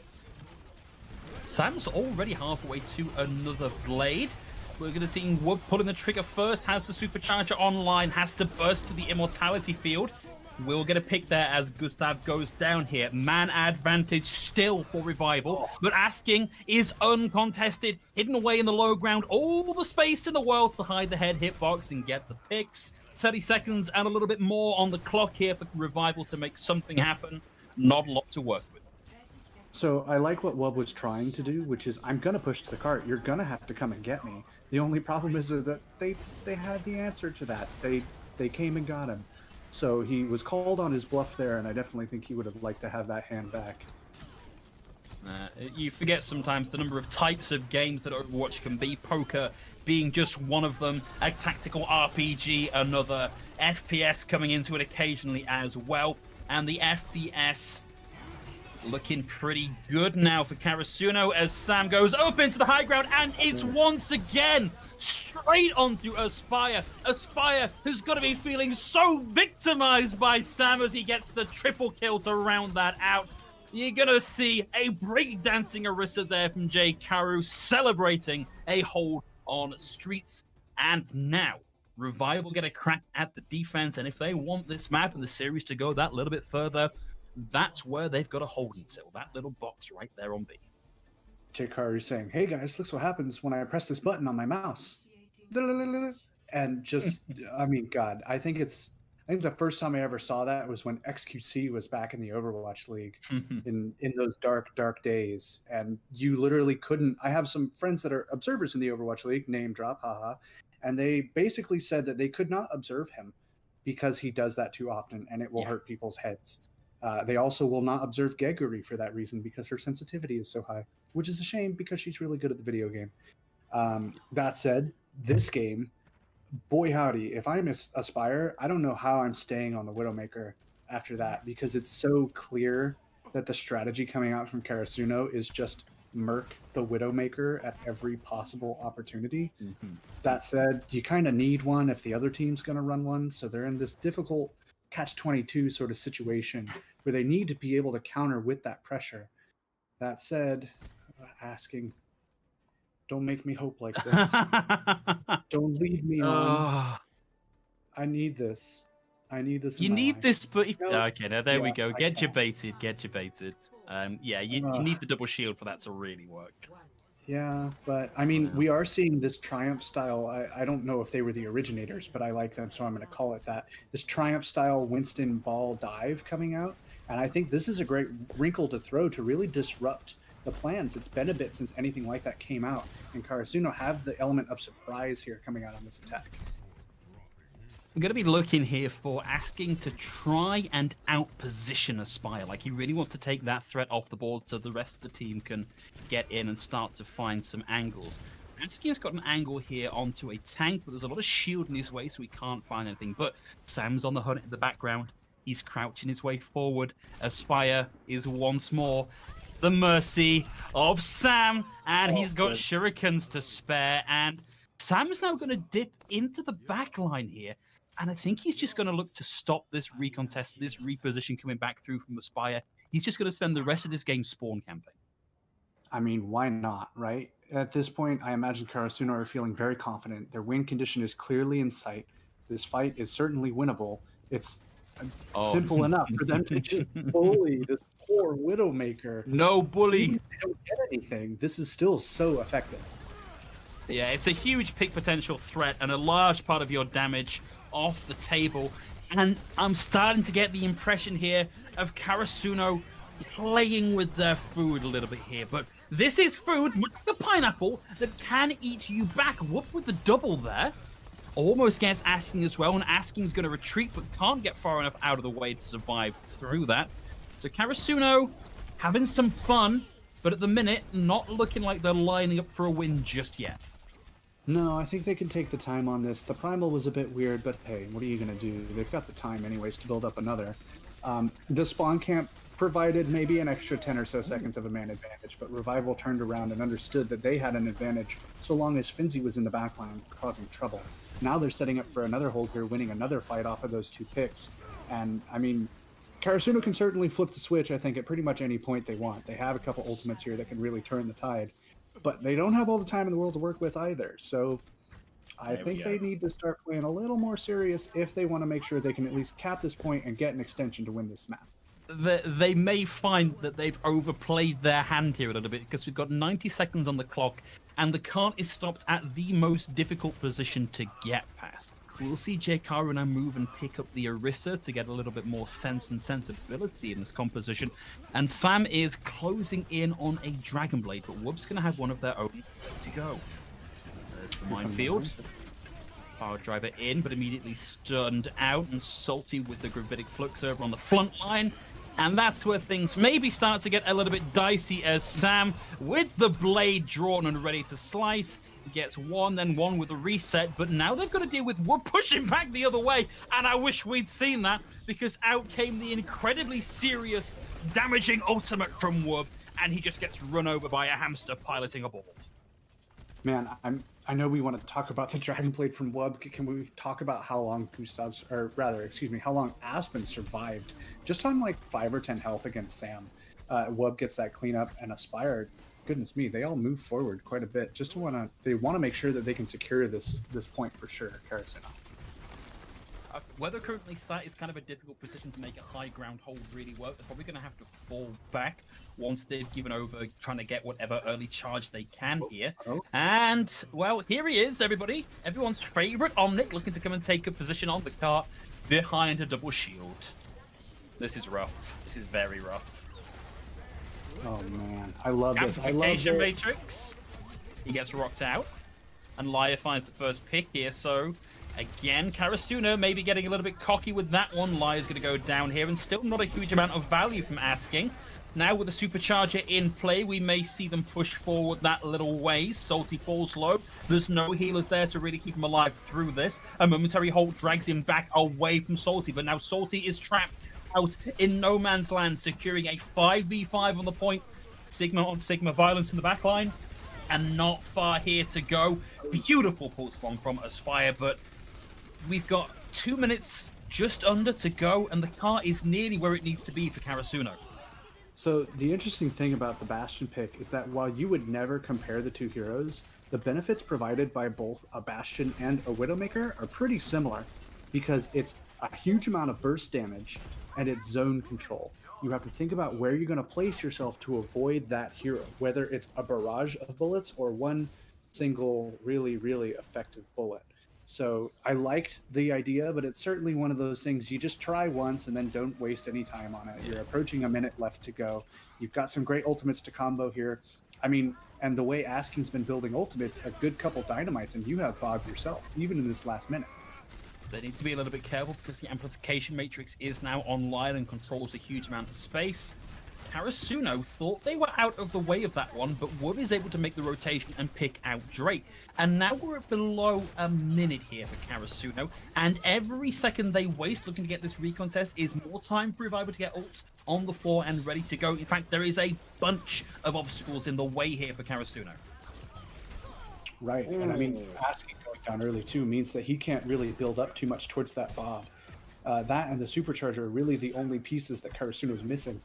Sam's already halfway to another blade. We're going to see Wub pulling the trigger first, has the supercharger online, has to burst to the immortality field. We'll get a pick there as Gustav goes down here. Man advantage still for Revival, but Asking is uncontested, hidden away in the low ground, all the space in the world to hide the head hitbox and get the picks. 30 seconds and a little bit more on the clock here for Revival to make something happen. Not a lot to work with. So I like what Wub was trying to do, which is I'm going to push to the cart. You're going to have to come and get me. The only problem is that they had the answer to that. They came and got him. So he was called on his bluff there, and I definitely think he would have liked to have that hand back. You forget sometimes the number of types of games that Overwatch can be. Poker being just one of them. A tactical RPG, another. FPS coming into it occasionally as well. And the FPS looking pretty good now for Karasuno as Sam goes up into the high ground, and it's once again straight onto Aspire. Aspire, who's got to be feeling so victimized by Sam as he gets the triple kill to round that out. You're going to see a breakdancing Orisa there from J. Karu celebrating a hold on Streets. And now, Revival get a crack at the defense, and if they want this map and the series to go that little bit further, that's where they've got to hold until. That little box right there on B. J. saying, hey guys, look what happens when I press this button on my mouse. And just, I mean, God, I think the first time I ever saw that was when XQC was back in the Overwatch League in those dark days. And you literally couldn't, I have some friends that are observers in the Overwatch League, name drop, haha. And they basically said that they could not observe him because he does that too often and it will hurt people's heads. They also will not observe Geguri for that reason because her sensitivity is so high, which is a shame because she's really good at the video game. That said, this game, boy howdy, if I'm Aspire, I don't know how I'm staying on the Widowmaker after that because it's so clear that the strategy coming out from Karasuno is just murk the Widowmaker at every possible opportunity. That said, you kind of need one if the other team's going to run one, so they're in this difficult catch-22 sort of situation where they need to be able to counter with that pressure. That said, Asking, don't make me hope like this. Don't lead me on. I need this. I need this. You need this, but okay, now there we go. Get you baited. You need the double shield for that to really work. Yeah, but I mean, we are seeing this Triumph style. I don't know if they were the originators, but I like them, so I'm going to call it that. This Triumph style Winston ball dive coming out. And I think this is a great wrinkle to throw to really disrupt the plans. It's been a bit since anything like that came out. And Karasuno have the element of surprise here coming out on this attack. I'm going to be looking here for asking to try and out-position Aspire. Like, he really wants to take that threat off the board so the rest of the team can get in and start to find some angles. Asking has got an angle here onto a tank, but there's a lot of shield in his way, so he can't find anything. But Sam's on the hunt in the background. He's crouching his way forward. Aspire is once more the mercy of Sam, and he's got shurikens to spare. And Sam's now going to dip into the back line here. And I think he's just going to look to stop this recontest, this reposition coming back through from Aspire. He's just going to spend the rest of this game spawn camping. I mean, why not, right? At this point, I imagine Karasuno are feeling very confident. Their win condition is clearly in sight. This fight is certainly winnable. It's simple enough for them to just bully this poor Widowmaker. No bully. They don't get anything. This is still so effective. Yeah, it's a huge pick potential threat and a large part of your damage off the table. And I'm starting to get the impression here of Karasuno playing with their food a little bit here. But this is food, much like a pineapple, that can eat you back. Whoop with the double there. Almost gets Asking as well, and Asking's going to retreat, but can't get far enough out of the way to survive through that. So Karasuno having some fun, but at the minute, not looking like they're lining up for a win just yet. No, I think they can take the time on this. The Primal was a bit weird, but hey, what are you going to do? They've got the time anyways to build up another. The spawn camp provided maybe an extra 10 or so seconds of a man advantage, but Revival turned around and understood that they had an advantage so long as Finzi was in the backline causing trouble. Now they're setting up for another hold here, winning another fight off of those two picks. And, I mean, Karasuno can certainly flip the switch, I think, at pretty much any point they want. They have a couple ultimates here that can really turn the tide. But they don't have all the time in the world to work with either. So I think they need to start playing a little more serious if they want to make sure they can at least cap this point and get an extension to win this map. They may find that they've overplayed their hand here a little bit because we've got 90 seconds on the clock and the cart is stopped at the most difficult position to get past. We'll see J-Karu now move and pick up the Orisa to get a little bit more sense and sensibility in this composition. And Sam is closing in on a Dragon Blade, but Whoop's going to have one of their own to go. There's the minefield. Power driver in, but immediately stunned out, and Salty with the Gravitic Flux over on the front line. And that's where things maybe start to get a little bit dicey as Sam, with the blade drawn and ready to slice, gets one, then one with a reset, but now they've got to deal with Whoop pushing back the other way, and I wish we'd seen that, because out came the incredibly serious, damaging ultimate from Whoop, and he just gets run over by a hamster piloting a ball. Man, I know we want to talk about the Dragon Blade from Wub. Can we talk about how long how long Aspen survived? Just on like 5 or 10 health against Sam. Wub gets that cleanup, and Aspire, goodness me, they all move forward quite a bit. They want to make sure that they can secure this point for sure, Karasuno. Where they're currently sat is kind of a difficult position to make a high ground hold really work. They're probably going to have to fall back once they've given over, trying to get whatever early charge they can here. And, well, here he is, everybody. Everyone's favorite Omnic looking to come and take a position on the cart behind a double shield. This is rough. This is very rough. Oh, man. I love this. Amplification Matrix. He gets rocked out. And Lyre finds the first pick here, so... Again, Karasuno maybe getting a little bit cocky with that one. Lyre's going to go down here, and still not a huge amount of value from Asking. Now with the Supercharger in play, we may see them push forward that little ways. Salty falls low. There's no healers there to really keep him alive through this. A momentary hold drags him back away from Salty, but now Salty is trapped out in no man's land, securing a 5v5 on the point. Sigma on Sigma violence in the backline, and not far here to go. Beautiful pulse bomb from Aspire, but we've got 2 minutes just under to go, and the car is nearly where it needs to be for Karasuno. So the interesting thing about the Bastion pick is that while you would never compare the two heroes, the benefits provided by both a Bastion and a Widowmaker are pretty similar, because it's a huge amount of burst damage and it's zone control. You have to think about where you're going to place yourself to avoid that hero, whether it's a barrage of bullets or one single really, really effective bullet. So I liked the idea, but it's certainly one of those things you just try once and then don't waste any time on it. You're approaching a minute left to go. You've got some great ultimates to combo here. I mean, and the way Asking's been building ultimates, a good couple dynamites, and you have Bob yourself, even in this last minute. They need to be a little bit careful because the amplification matrix is now online and controls a huge amount of space. Karasuno thought they were out of the way of that one, but Wood is able to make the rotation and pick out Drake. And now we're at below a minute here for Karasuno, and every second they waste looking to get this recon test is more time for Revival to get ults on the floor and ready to go. In fact, there is a bunch of obstacles in the way here for Karasuno. Right, and I mean, Asking going down early too means that he can't really build up too much towards that Bob. That and the Supercharger are really the only pieces that Karasuno is missing.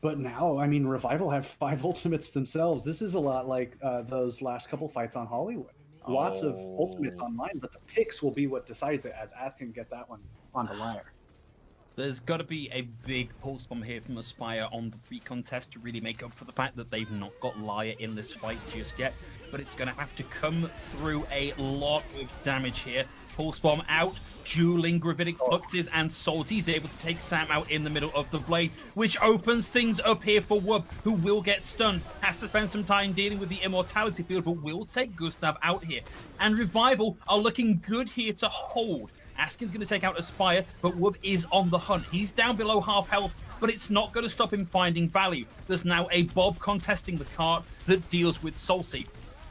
But now, I mean, Revival have 5 ultimates themselves. This is a lot like those last couple fights on Hollywood. Lots of ultimates online, but the picks will be what decides it, as Asking get that one on the lyre. There's got to be a big pulse bomb here from Aspire on the recon test to really make up for the fact that they've not got Lyre in this fight just yet. But it's going to have to come through a lot of damage here. Pulse bomb out, dueling gravitic fluxes, and Salty's able to take Sam out in the middle of the blade, which opens things up here for Wub, who will get stunned. Has to spend some time dealing with the immortality field, but will take Gustav out here. And Revival are looking good here to hold. Askin's going to take out Aspire, but Wub is on the hunt. He's down below half health, but it's not going to stop him finding value. There's now a Bob contesting the cart that deals with Salty.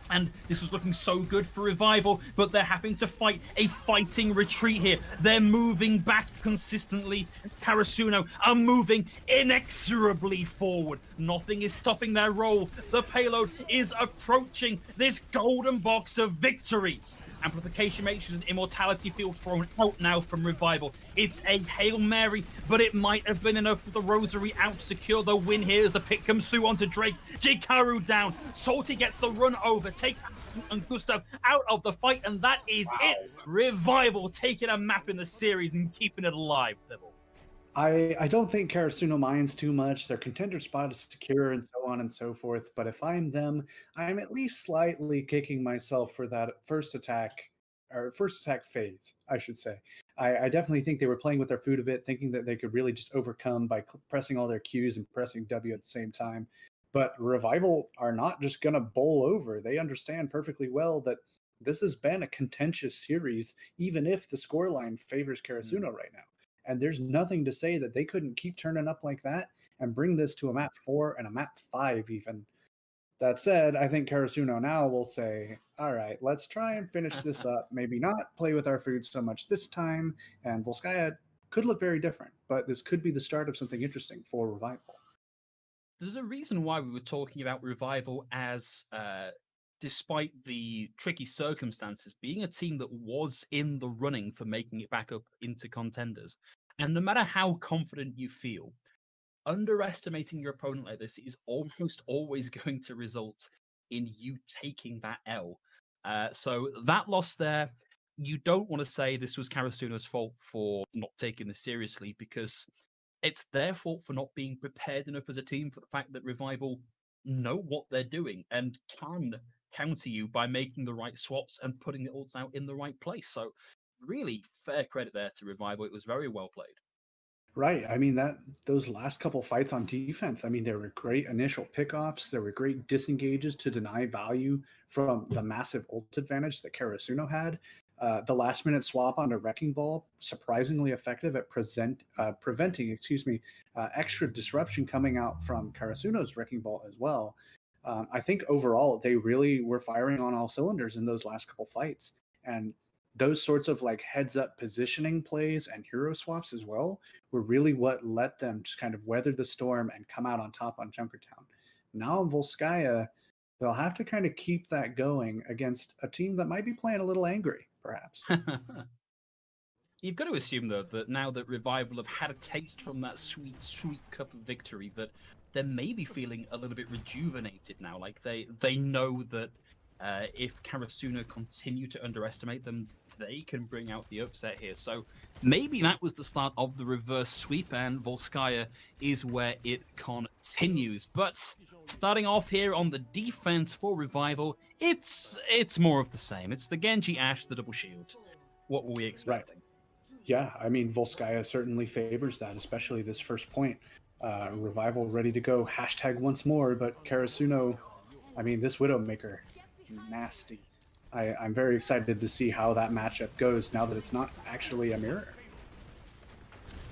And this was looking so good for Revival, but they're having to fight a fighting retreat here. They're moving back consistently. Karasuno are moving inexorably forward. Nothing is stopping their roll. The payload is approaching this golden box of victory. Amplification matrix and immortality field thrown out now from Revival. It's a Hail Mary, but it might have been enough for the Rosary out to secure the win here as the pick comes through onto Drake. Jikaru down. Salty gets the run over, takes Askin and Gustav out of the fight, and that is it. Revival taking a map in the series and keeping it alive, Devil. I don't think Karasuno minds too much. Their contender spot is secure and so on and so forth. But if I'm them, I'm at least slightly kicking myself for that first attack phase, I should say. I definitely think they were playing with their food a bit, thinking that they could really just overcome by pressing all their Qs and pressing W at the same time. But Revival are not just going to bowl over. They understand perfectly well that this has been a contentious series, even if the scoreline favors Karasuno right now. And there's nothing to say that they couldn't keep turning up like that and bring this to a map 4 and a map 5 even. That said, I think Karasuno now will say, all right, let's try and finish this up. Maybe not play with our food so much this time. And Volskaya could look very different, but this could be the start of something interesting for Revival. There's a reason why we were talking about Revival as, despite the tricky circumstances, being a team that was in the running for making it back up into Contenders. And no matter how confident you feel, underestimating your opponent like this is almost always going to result in you taking that L. So that loss there, you don't want to say this was Karasuno's fault for not taking this seriously, because it's their fault for not being prepared enough as a team for the fact that Revival know what they're doing and can counter you by making the right swaps and putting the ults out in the right place. So really fair credit there to Revival. It was very well played. Right. I mean, those last couple fights on defense, I mean, there were great initial pickoffs. There were great disengages to deny value from the massive ult advantage that Karasuno had. The last minute swap on a Wrecking Ball, surprisingly effective at preventing extra disruption coming out from Karasuno's Wrecking Ball as well. I think overall, they really were firing on all cylinders in those last couple fights. And those sorts of like heads up positioning plays and hero swaps as well were really what let them just kind of weather the storm and come out on top on Junkertown. Now in Volskaya, they'll have to kind of keep that going against a team that might be playing a little angry, perhaps. You've got to assume, though, that now that Revival have had a taste from that sweet, sweet cup of victory, that they're maybe feeling a little bit rejuvenated now. Like they know that If Karasuno continue to underestimate them, they can bring out the upset here. So maybe that was the start of the reverse sweep, and Volskaya is where it continues. But starting off here on the defense for Revival, it's more of the same. It's the Genji Ashe, the double shield. What were we expecting? Right. Yeah, I mean, Volskaya certainly favors that, especially this first point. Revival ready to go, hashtag once more, but Karasuno, I mean, this Widowmaker, nasty. I'm very excited to see how that matchup goes now that it's not actually a mirror.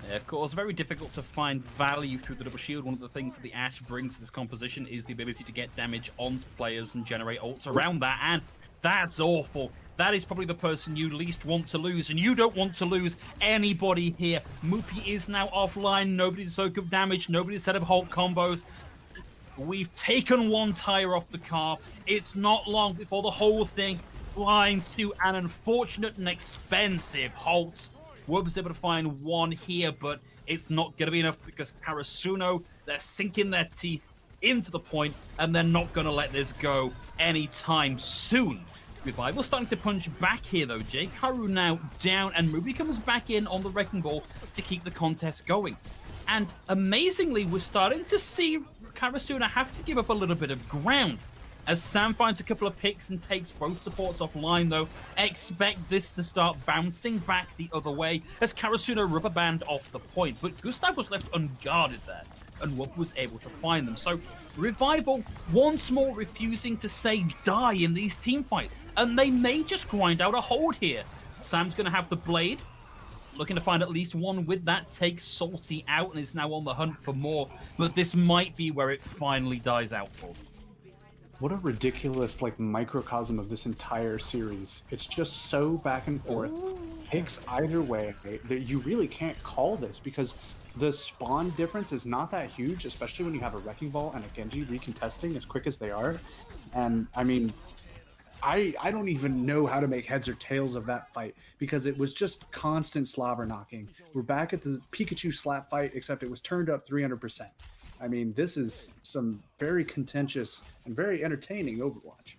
Yeah, of course, very difficult to find value through the double shield. One of the things that the Ashe brings to this composition is the ability to get damage onto players and generate ults around that, and that's awful. That is probably the person you least want to lose, and you don't want to lose anybody here. Moopy is now offline, nobody to soak up damage, nobody to set up Hulk combos. We've taken one tire off the car. It's not long before the whole thing grinds to an unfortunate and expensive halt. Wub was able to find one here, but it's not going to be enough because Karasuno, they're sinking their teeth into the point, and they're not going to let this go anytime soon. Revival starting to punch back here, though, Jake. Haru now down, and Ruby comes back in on the Wrecking Ball to keep the contest going. And amazingly, we're starting to see Karasuno have to give up a little bit of ground. As Sam finds a couple of picks and takes both supports offline, though, expect this to start bouncing back the other way as Karasuno rubber band off the point. But Gustav was left unguarded there, and Wub was able to find them. So Revival once more refusing to say die in these team fights, and they may just grind out a hold here. Sam's going to have the blade, looking to find at least one with that, takes Salty out and is now on the hunt for more, but this might be where it finally dies out for them. What a ridiculous microcosm of this entire series. It's just so back and forth. Picks either way that you really can't call this because the spawn difference is not that huge, especially when you have a Wrecking Ball and a Genji recontesting as quick as they are. And I mean, I don't even know how to make heads or tails of that fight because it was just constant slobber knocking. We're back at the Pikachu slap fight, except it was turned up 300%. I mean, this is some very contentious and very entertaining Overwatch.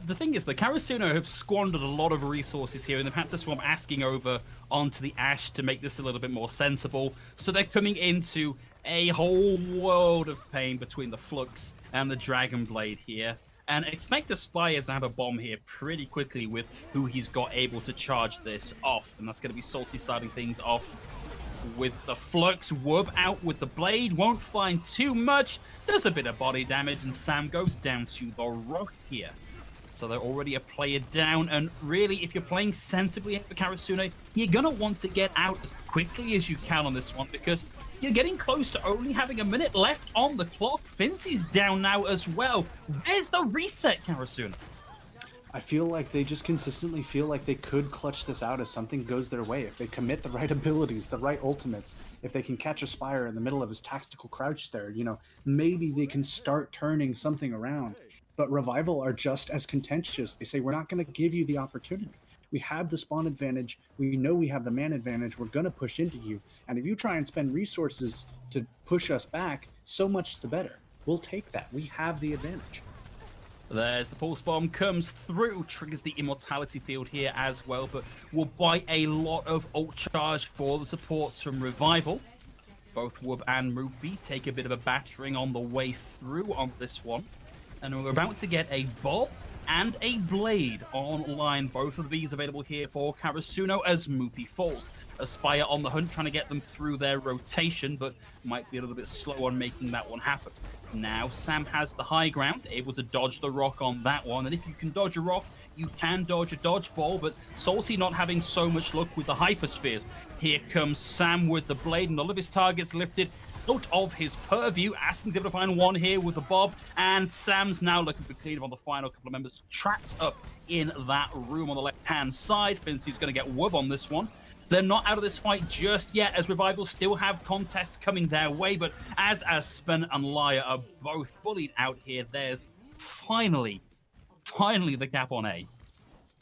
The thing is, the Karasuno have squandered a lot of resources here, and they've had to swap asking over onto the Ashe to make this a little bit more sensible. So they're coming into a whole world of pain between the Flux and the Dragon Blade here. And expect Aspire to have a bomb here pretty quickly with who he's got able to charge this off. And that's going to be Salty starting things off with the Flux. Wub out with the blade, won't find too much, does a bit of body damage, and Sam goes down to the rock here. So they're already a player down, and really, if you're playing sensibly for Karasuno, you're gonna want to get out as quickly as you can on this one, because you're getting close to only having a minute left on the clock. Fincy's down now as well. Where's the reset, Karasuno? I feel like they just consistently feel like they could clutch this out if something goes their way. If they commit the right abilities, the right ultimates, if they can catch Aspire in the middle of his tactical crouch there, maybe they can start turning something around. But Revival are just as contentious. They say, we're not going to give you the opportunity. We have the spawn advantage. We know we have the man advantage. We're going to push into you. And if you try and spend resources to push us back, so much the better. We'll take that. We have the advantage. There's the pulse bomb, comes through, triggers the immortality field here as well, but will buy a lot of ult charge for the supports from Revival. Both Wub and Ruby take a bit of a battering on the way through on this one. And we're about to get a Bob and a Blade online. Both of these available here for Karasuno as Moopy falls. Aspire on the hunt, trying to get them through their rotation, but might be a little bit slow on making that one happen. Now Sam has the high ground, able to dodge the rock on that one. And if you can dodge a rock, you can dodge a dodgeball, but Salty not having so much luck with the hyperspheres. Here comes Sam with the blade, and all of his targets lifted out of his purview. Asking's able to find one here with the Bob, and Sam's now looking to clean up on the final couple of members trapped up in that room on the left-hand side. Fincy's going to get Wub on this one. They're not out of this fight just yet, as Revival still have contests coming their way, but as Aspen and Lyre are both bullied out here, there's finally the cap on A.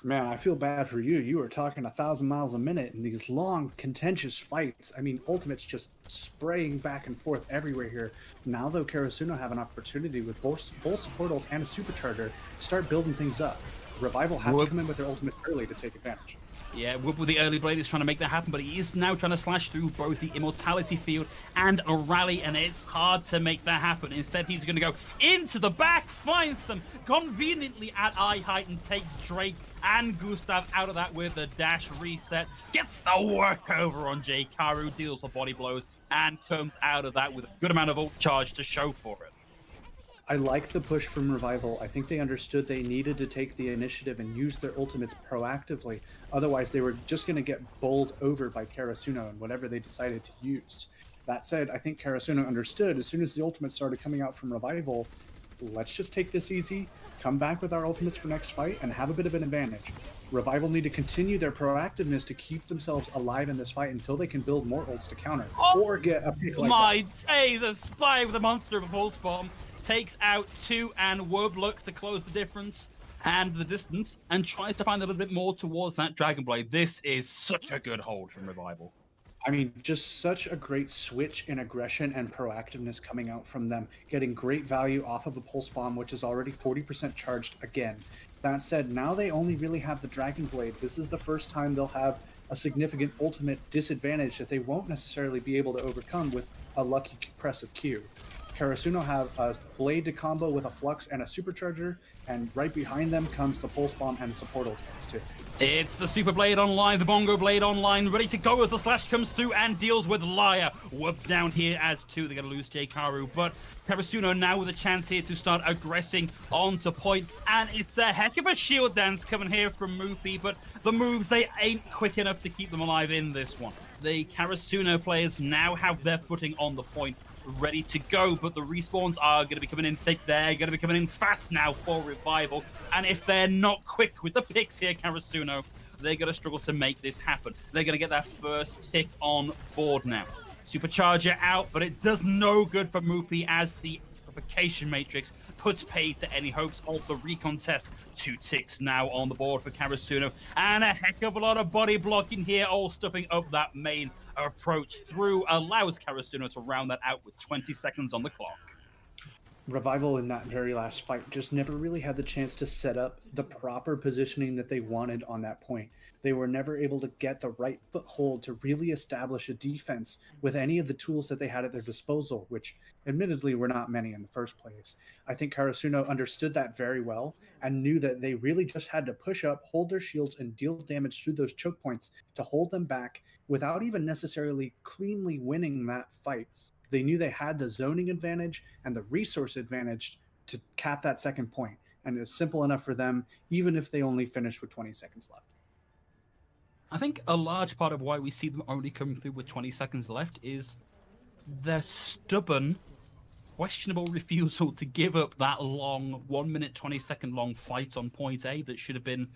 Man, I feel bad for you. You were talking 1,000 miles a minute in these long, contentious fights. I mean, Ultimate's just spraying back and forth everywhere here. Now, though, Karasuno have an opportunity with both support ults and a supercharger to start building things up. Revival have to come in with their ultimate early to take advantage. Yeah, Whoop with the early blade is trying to make that happen, but he is now trying to slash through both the Immortality Field and a rally, and it's hard to make that happen. Instead, he's going to go into the back, finds them conveniently at eye height, and takes Drake and Gustav out of that with a dash reset. Gets the work over on J. Karu, deals for body blows, and comes out of that with a good amount of ult charge to show for it. I like the push from Revival. I think they understood they needed to take the initiative and use their ultimates proactively. Otherwise, they were just going to get bowled over by Karasuno and whatever they decided to use. That said, I think Karasuno understood as soon as the ultimates started coming out from Revival, let's just take this easy, come back with our ultimates for next fight, and have a bit of an advantage. Revival need to continue their proactiveness to keep themselves alive in this fight until they can build more ults to counter, or get a pick like My that. days, a spy with a monster of a full spawn. Takes out 2, and Wob looks to close the difference and the distance and tries to find a little bit more towards that Dragon Blade. This is such a good hold from Revival. I mean, just such a great switch in aggression and proactiveness coming out from them, getting great value off of a Pulse Bomb, which is already 40% charged again. That said, now they only really have the Dragon Blade. This is the first time they'll have a significant ultimate disadvantage that they won't necessarily be able to overcome with a lucky press of Q. Karasuno have a blade to combo with a flux and a supercharger, and right behind them comes the Pulse Bomb and support ultimates too. It's the Super Blade online, the Bongo Blade online, ready to go as the slash comes through and deals with Liar. Whoop down here as 2, they're going to lose J. Karu, but Karasuno now with a chance here to start aggressing onto point, and it's a heck of a shield dance coming here from Moopy, but the moves, they ain't quick enough to keep them alive in this one. The Karasuno players now have their footing on the point, ready to go, but the respawns are going to be coming in thick. They're going to be coming in fast now for Revival, and if they're not quick with the picks here, Karasuno, they're going to struggle to make this happen. They're going to get their first tick on board now. Supercharger out, but it does no good for Moopy as the Purification Matrix puts paid to any hopes of the recontest. 2 ticks now on the board for Karasuno, and a heck of a lot of body blocking here, all stuffing up that main approach through, allows Karasuno to round that out with 20 seconds on the clock. Revival in that very last fight just never really had the chance to set up the proper positioning that they wanted on that point. They were never able to get the right foothold to really establish a defense with any of the tools that they had at their disposal, which admittedly were not many in the first place. I think Karasuno understood that very well and knew that they really just had to push up, hold their shields, and deal damage through those choke points to hold them back without even necessarily cleanly winning that fight. They knew they had the zoning advantage and the resource advantage to cap that second point, and it was simple enough for them, even if they only finished with 20 seconds left. I think a large part of why we see them only come through with 20 seconds left is their stubborn, questionable refusal to give up that long 1 minute 20-second long fight on point A that should have been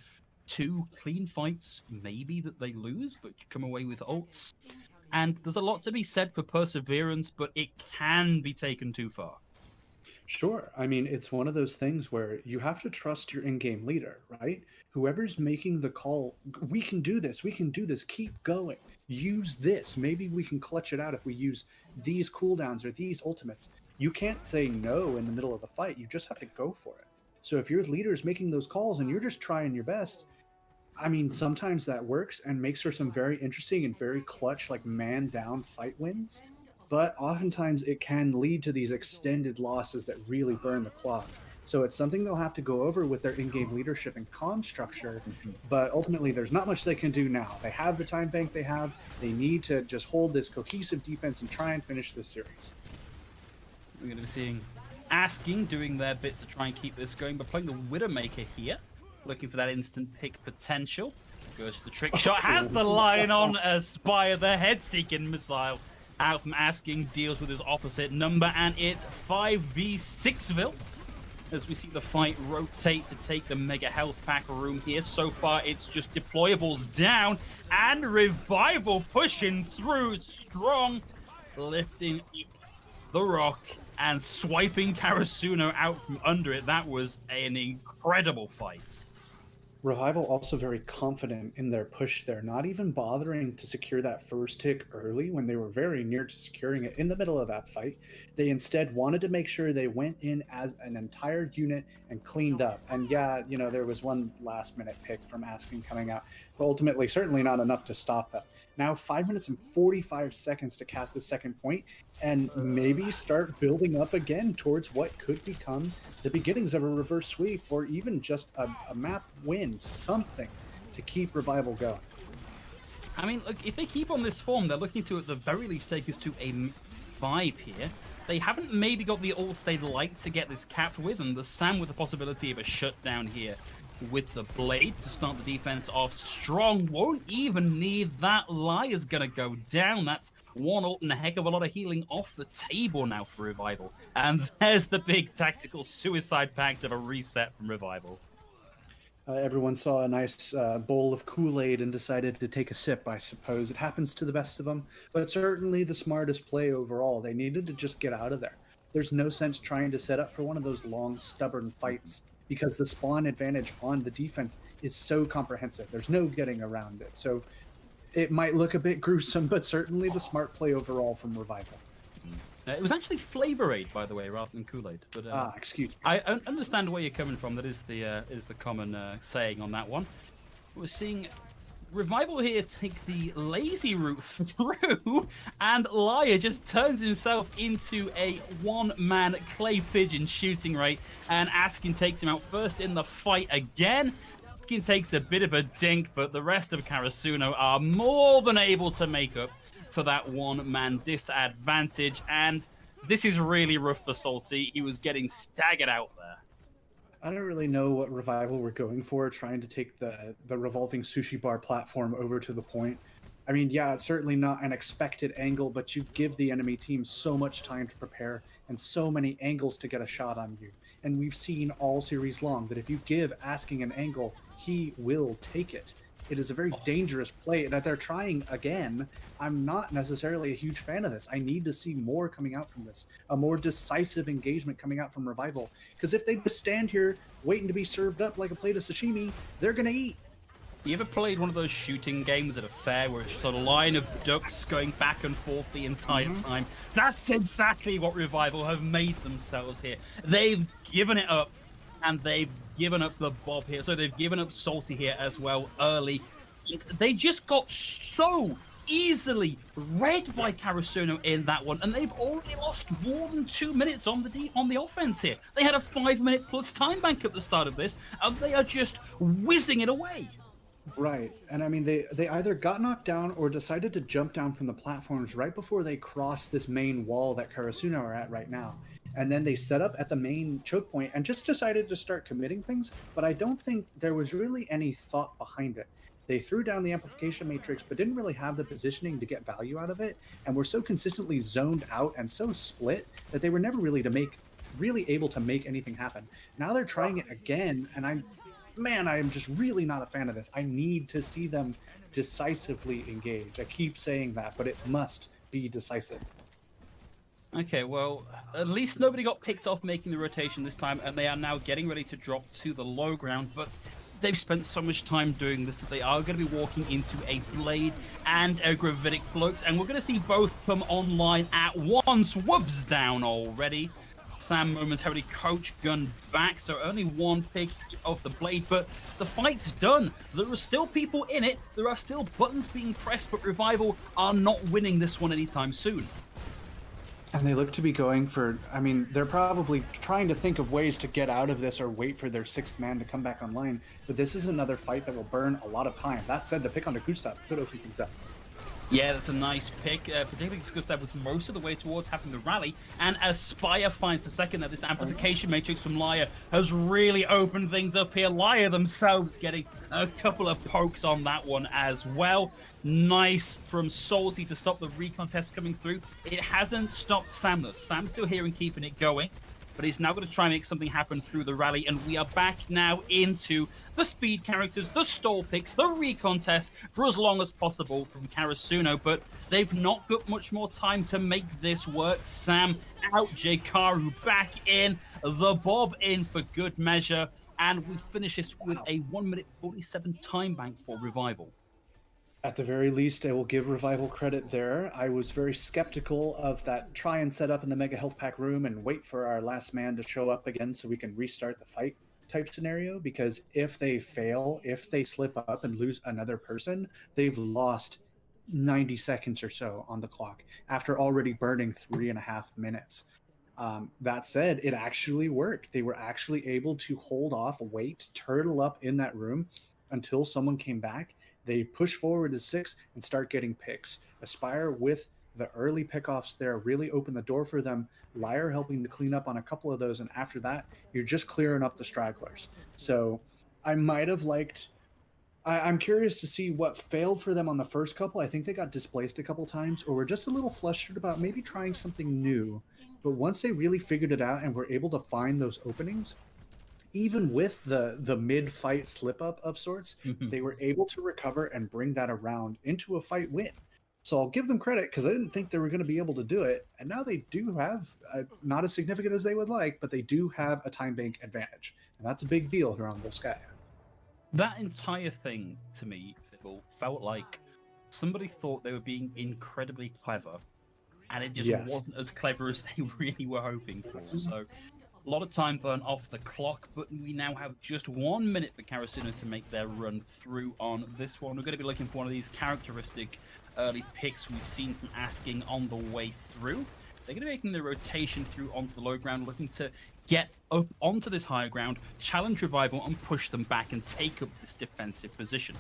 2 clean fights, maybe, that they lose, but come away with ults. And there's a lot to be said for perseverance, but it can be taken too far. Sure. I mean, it's one of those things where you have to trust your in-game leader, right? Whoever's making the call, we can do this, keep going, use this. Maybe we can clutch it out if we use these cooldowns or these ultimates. You can't say no in the middle of the fight. You just have to go for it. So if your leader's making those calls and you're just trying your best, I mean, sometimes that works and makes for some very interesting and very clutch, like man-down fight wins. But oftentimes it can lead to these extended losses that really burn the clock. So it's something they'll have to go over with their in-game leadership and comm structure. But ultimately, there's not much they can do now. They have the time bank they have. They need to just hold this cohesive defense and try and finish this series. We're going to be seeing Asking doing their bit to try and keep this going, but playing the Widowmaker here, looking for that instant pick potential. Goes for the trick shot, has the line on, Aspire, the head-seeking missile out from Asking, deals with his opposite number, and it's 5v6ville as we see the fight rotate to take the mega health pack room here. So far, it's just deployables down, and Revival pushing through strong, lifting the rock and swiping Karasuno out from under it. That was an incredible fight. Revival also very confident in their push there, not even bothering to secure that first tick early when they were very near to securing it in the middle of that fight. They instead wanted to make sure they went in as an entire unit and cleaned up. And yeah, there was one last minute pick from Asking coming out, but ultimately certainly not enough to stop them. Now 5 minutes and 45 seconds to cap the second point and maybe start building up again towards what could become the beginnings of a reverse sweep or even just a map win, something to keep Revival going. I mean, look, if they keep on this form, they're looking to, at the very least, take us to a 5 here. They haven't maybe got the All-Stay Light to get this capped with, and the Sam with the possibility of a shutdown here with the Blade to start the defense off strong. Won't even need that. Liar's gonna go down. That's one ult and a heck of a lot of healing off the table now for Revival. And there's the big tactical suicide pact of a reset from Revival. Everyone saw a nice bowl of Kool-Aid and decided to take a sip, I suppose. It happens to the best of them, but certainly the smartest play overall. They needed to just get out of there. There's no sense trying to set up for one of those long, stubborn fights because the spawn advantage on the defense is so comprehensive. There's no getting around it. So it might look a bit gruesome, but certainly the smart play overall from Revival. It was actually Flavorade, by the way, rather than Kool-Aid. But excuse me. I understand where you're coming from. That is the common saying on that one. We're seeing Revival here take the lazy route through, and Liar just turns himself into a one-man clay pigeon shooting rate, and Askin takes him out first in the fight again. Askin takes a bit of a dink, but the rest of Karasuno are more than able to make up for that one-man disadvantage, and this is really rough for Salty. He was getting staggered out there. I don't really know what Revival were going for, trying to take the revolving sushi bar platform over to the point. I mean, yeah, it's certainly not an expected angle, but you give the enemy team so much time to prepare and so many angles to get a shot on you. And we've seen all series long that if you give Asking an angle, he will take it. It is a very dangerous play that they're trying again. I'm not necessarily a huge fan of this. I need to see more coming out from this, a more decisive engagement coming out from Revival. Because if they just stand here waiting to be served up like a plate of sashimi, they're going to eat. You ever played one of those shooting games at a fair where it's just a line of ducks going back and forth the entire time? That's exactly what Revival have made themselves here. They've given it up, and they've given up the Bob here. So they've given up Salty here as well early. They just got so easily read by Karasuno in that one, and they've already lost more than 2 minutes on the offense here. They had a 5-minute plus time bank at the start of this, and they are just whizzing it away. Right, and I mean, they either got knocked down or decided to jump down from the platforms right before they crossed this main wall that Karasuno are at right now. And then they set up at the main choke point and just decided to start committing things, but I don't think there was really any thought behind it. They threw down the amplification matrix, but didn't really have the positioning to get value out of it, and were so consistently zoned out and so split that they were never really able to make anything happen. Now they're trying it again, and I am just really not a fan of this. I need to see them decisively engage. I keep saying that, but it must be decisive. Okay, well, at least nobody got picked off making the rotation this time, and they are now getting ready to drop to the low ground, but they've spent so much time doing this that they are going to be walking into a Blade and a Gravitic Flux, and we're going to see both come online at once. Whoops, down already. Sam momentarily coach gunned back, so only one pick of the Blade, but the fight's done. There are still people in it, there are still buttons being pressed, but Revival are not winning this one anytime soon. And they look to be going for, I mean, they're probably trying to think of ways to get out of this or wait for their sixth man to come back online. But this is another fight that will burn a lot of time. That said, the pick on Gustav could open things up. Yeah, that's a nice pick, particularly because Gustav was most of the way towards having the rally. And as Spire finds the second that this amplification matrix from Liar has really opened things up here. Liar themselves getting a couple of pokes on that one as well. Nice from Salty to stop the recontest coming through. It hasn't stopped Sam though. Sam's still here and keeping it going, but he's now going to try and make something happen through the rally, and we are back now into the speed characters, the stall picks, the recontest for as long as possible from Karasuno, but they've not got much more time to make this work. Sam out, Jkaru back in, the Bob in for good measure, And we finish this with a 1 minute 47 time bank for Revival. At the very least, I will give Revival credit there. I was very skeptical of that try and set up in the Mega Health Pack room and wait for our last man to show up again so we can restart the fight type scenario, because if they fail, if they slip up and lose another person, they've lost 90 seconds or so on the clock after already burning 3.5 minutes. That said, it actually worked. They were actually able to hold off, wait, turtle up in that room until someone came back. They push forward to 6 and start getting picks. Aspire with the early pickoffs there really opened the door for them. Liar helping to clean up on a couple of those, and after that, you're just clearing up the stragglers. So I might have liked... I'm curious to see what failed for them on the first couple. I think they got displaced a couple times, or were just a little flustered about maybe trying something new. But once they really figured it out and were able to find those openings, even with the mid-fight slip-up of sorts, they were able to recover and bring that around into a fight win. So I'll give them credit, because I didn't think they were going to be able to do it. And now they do have, not as significant as they would like, but they do have a time bank advantage. And that's a big deal here on Volskaya. That entire thing, to me, Fiddle, felt like somebody thought they were being incredibly clever, and it just wasn't as clever as they really were hoping for. So a lot of time burnt off the clock, but we now have just 1 minute for Karasuno to make their run through on this one. We're going to be looking for one of these characteristic early picks we've seen from Asking on the way through. They're going to be making the rotation through onto the low ground, looking to get up onto this higher ground, challenge Revival, and push them back and take up this defensive position.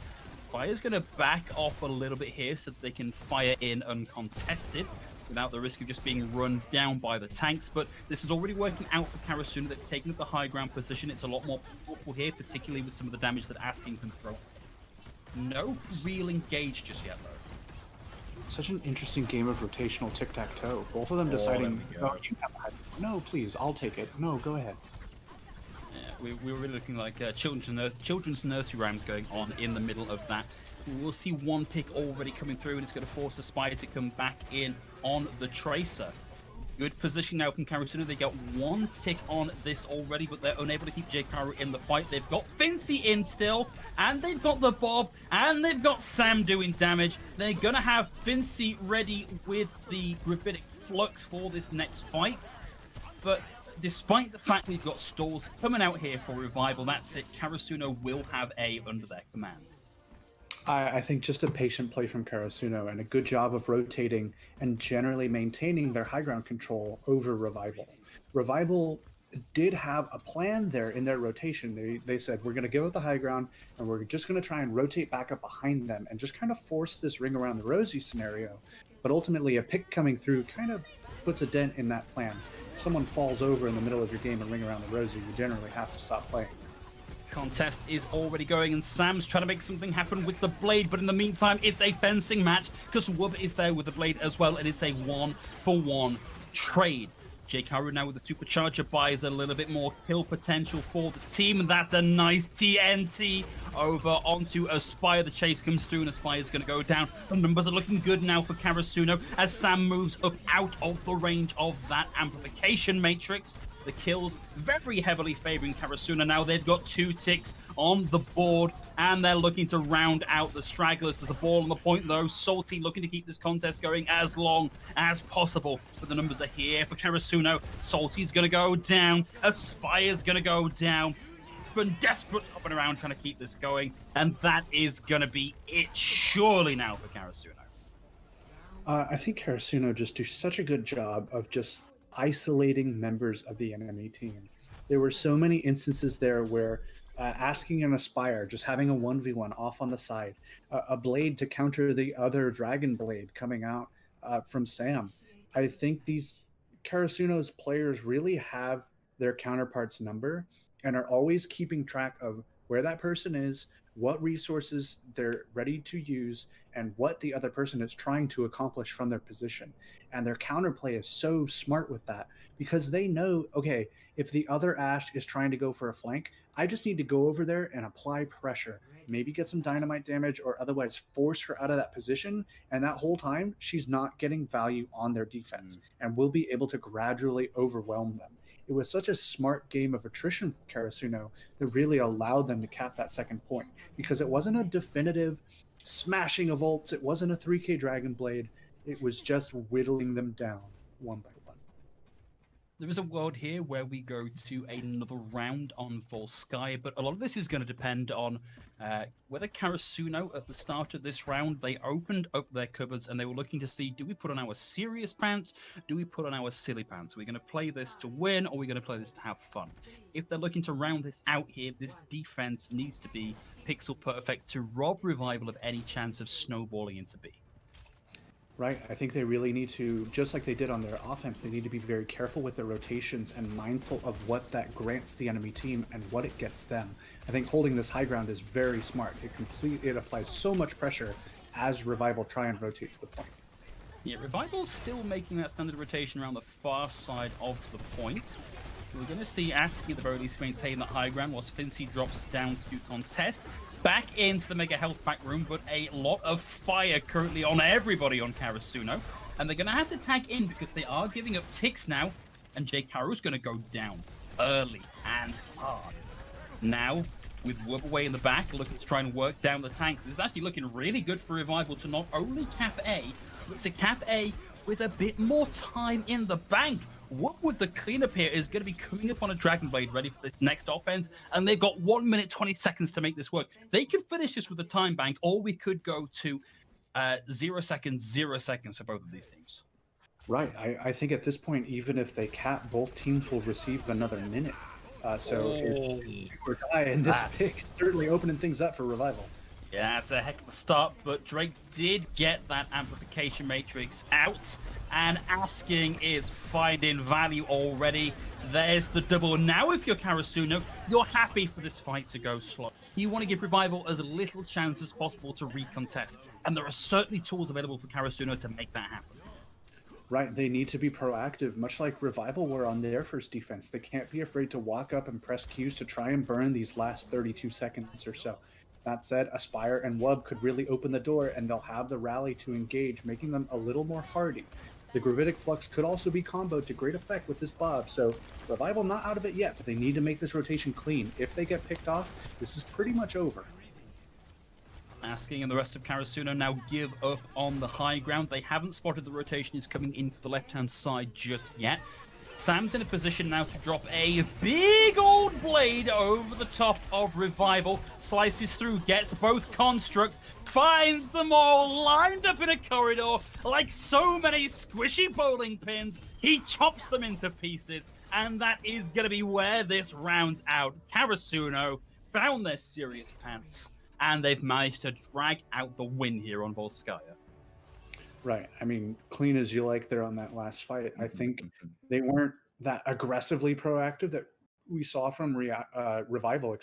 Fire's going to back off a little bit here so that they can fire in uncontested without the risk of just being run down by the tanks. But this is already working out for Karasuno. They've taken up the high ground position. It's a lot more powerful here, particularly with some of the damage that Asking can throw. No real engage just yet, though. Such an interesting game of rotational tic-tac-toe. Both of them deciding, oh, you have that. No, please, I'll take it. No, go ahead. Yeah, we were really looking like children's nursery rhymes going on in the middle of that. We'll see one pick already coming through, and it's going to force Aspire to come back in on the Tracer. Good position now from Karasuno. They got one tick on this already, but they're unable to keep J-Karu in the fight. They've got Fincy in still, and they've got the Bob, and they've got Sam doing damage. They're going to have Fincy ready with the Gravitic Flux for this next fight. But despite the fact we've got stalls coming out here for Revival, that's it. Karasuno will have A under their command. I think just a patient play from Karasuno and a good job of rotating and generally maintaining their high ground control over Revival. Revival did have a plan there in their rotation. They said, we're going to give up the high ground and we're just going to try and rotate back up behind them and just kind of force this ring around the rosy scenario. But ultimately, a pick coming through kind of puts a dent in that plan. If someone falls over in the middle of your game and ring around the rosy, you generally have to stop playing. Contest is already going, and Sam's trying to make something happen with the blade, but in the meantime it's a fencing match because Wub is there with the blade as well, and it's a 1-for-1 trade. J-Karu now with the supercharger buys a little bit more kill potential for the team, and that's a nice TNT over onto Aspire. The chase comes through, and Aspire's going to go down. The numbers are looking good now for Karasuno as Sam moves up out of the range of that amplification matrix. The kills very heavily favoring Karasuno. Now they've got 2 ticks on the board, and they're looking to round out the stragglers. There's a ball on the point, though. Salty looking to keep this contest going as long as possible. But the numbers are here for Karasuno. Salty's going to go down. Aspire's going to go down. Been desperate hopping around trying to keep this going, and that is going to be it surely now for Karasuno. I think Karasuno just do such a good job of just isolating members of the enemy team. There were so many instances there where Asking an Aspire, just having a 1v1 off on the side, a blade to counter the other dragon blade coming out from Sam. I think these Karasuno's players really have their counterparts' number and are always keeping track of where that person is, what resources they're ready to use, and what the other person is trying to accomplish from their position. And their counterplay is so smart with that because they know, okay, if the other Ashe is trying to go for a flank, I just need to go over there and apply pressure, maybe get some dynamite damage or otherwise force her out of that position. And that whole time, she's not getting value on their defense and will be able to gradually overwhelm them. it was such a smart game of attrition for Karasuno that really allowed them to cap that second point, because it wasn't a definitive smashing of ults, it wasn't a 3k Dragon Blade, it was just whittling them down one by one. There is a world here where we go to another round on Volskaya, but a lot of this is going to depend on whether Karasuno, at the start of this round, they opened up their cupboards and they were looking to see, do we put on our serious pants? Do we put on our silly pants? Are we going to play this to win, or are we going to play this to have fun? If they're looking to round this out here, this defense needs to be pixel perfect to rob Revival of any chance of snowballing into B. Right. I think they really need to, just like they did on their offense, they need to be very careful with their rotations and mindful of what that grants the enemy team and what it gets them. I think holding this high ground is very smart. It applies so much pressure as Revival try and rotate to the point. Yeah, Revival's still making that standard rotation around the far side of the point. We're going to see ASCII at the very least maintain that high ground whilst Fincy drops down to contest. Back into the Mega Health Pack room, but a lot of fire currently on everybody on Karasuno. And they're going to have to tag in because they are giving up ticks now. And J-Karu's going to go down early and hard. Now, with Wubaway in the back, looking to try and work down the tanks. This is actually looking really good for Revival to not only cap A, but to cap A with a bit more time in the bank. Woodward, the cleanup here, is going to be coming up on a Dragon Blade ready for this next offense, and they've got 1 minute 20 seconds to make this work. They could finish this with a time bank, or we could go to 0 seconds for both of these teams. Right. I think at this point, even if they cap, both teams will receive another minute. If or die, and this pick is certainly opening things up for Revival. Yeah, it's a heck of a start, but Drake did get that amplification matrix out, and Asking is finding value already. There's the double. Now, if you're Karasuno, you're happy for this fight to go slow. You want to give Revival as little chance as possible to recontest, and there are certainly tools available for Karasuno to make that happen. Right, they need to be proactive, much like Revival were on their first defense. They can't be afraid to walk up and press Qs to try and burn these last 32 seconds or so. That said, Aspire and Wub could really open the door, and they'll have the rally to engage, making them a little more hardy. The Gravitic Flux could also be comboed to great effect with this Bob, so Revival not out of it yet, but they need to make this rotation clean. If they get picked off, this is pretty much over. Asking and the rest of Karasuno now give up on the high ground. They haven't spotted the rotation is coming in for the left-hand side just yet. Sam's in a position now to drop a big old blade over the top of Revival. Slices through, gets both constructs, finds them all lined up in a corridor like so many squishy bowling pins. He chops them into pieces, and that is going to be where this rounds out. Karasuno found their serious pants, and they've managed to drag out the win here on Volskaya. Right. I mean, clean as you like there on that last fight. I think they weren't that aggressively proactive that we saw from Revival,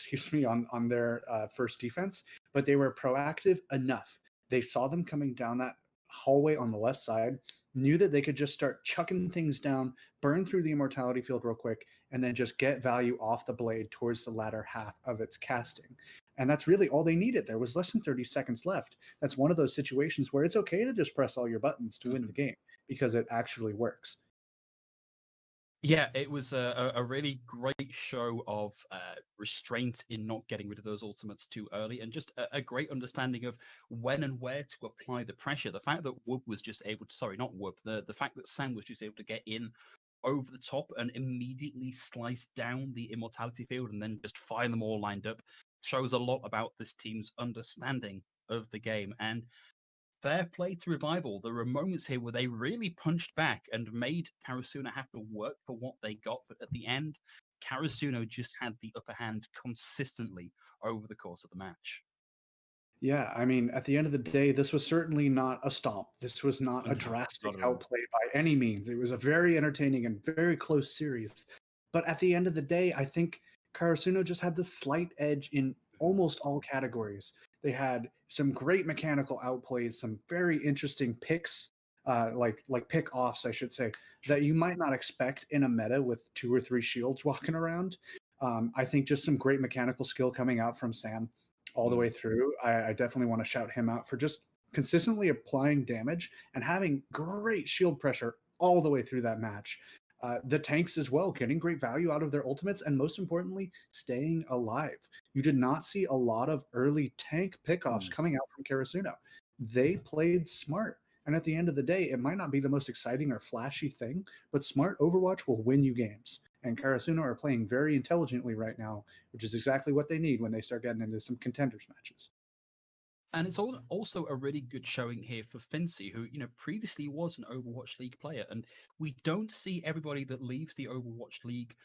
on their first defense, but they were proactive enough. They saw them coming down that hallway on the left side, knew that they could just start chucking things down, burn through the immortality field real quick, and then just get value off the blade towards the latter half of its casting. And that's really all they needed. There was less than 30 seconds left. That's one of those situations where it's okay to just press all your buttons to win the game, because it actually works. Yeah, it was a really great show of restraint in not getting rid of those ultimates too early, and just a great understanding of when and where to apply the pressure. The fact that Wub was just able to, the fact that Sam was just able to get in over the top and immediately slice down the immortality field and then just find them all lined up shows a lot about this team's understanding of the game. And fair play to Revival. There were moments here where they really punched back and made Karasuno have to work for what they got, but at the end, Karasuno just had the upper hand consistently over the course of the match. Yeah, I mean, at the end of the day, this was certainly not a stomp. This was not a drastic outplay by any means. It was a very entertaining and very close series. But at the end of the day, I think Karasuno just had the slight edge in almost all categories. They had some great mechanical outplays, some very interesting picks, like pick offs, I should say, that you might not expect in a meta with 2 or 3 shields walking around. I think just some great mechanical skill coming out from Sam all the way through. I definitely want to shout him out for just consistently applying damage and having great shield pressure all the way through that match. The tanks as well, getting great value out of their ultimates, and most importantly, staying alive. You did not see a lot of early tank pickoffs coming out from Karasuno. They played smart. And at the end of the day, it might not be the most exciting or flashy thing, but smart Overwatch will win you games. And Karasuno are playing very intelligently right now, which is exactly what they need when they start getting into some contenders matches. And it's also a really good showing here for Fincy, who, previously was an Overwatch League player. And we don't see everybody that leaves the Overwatch League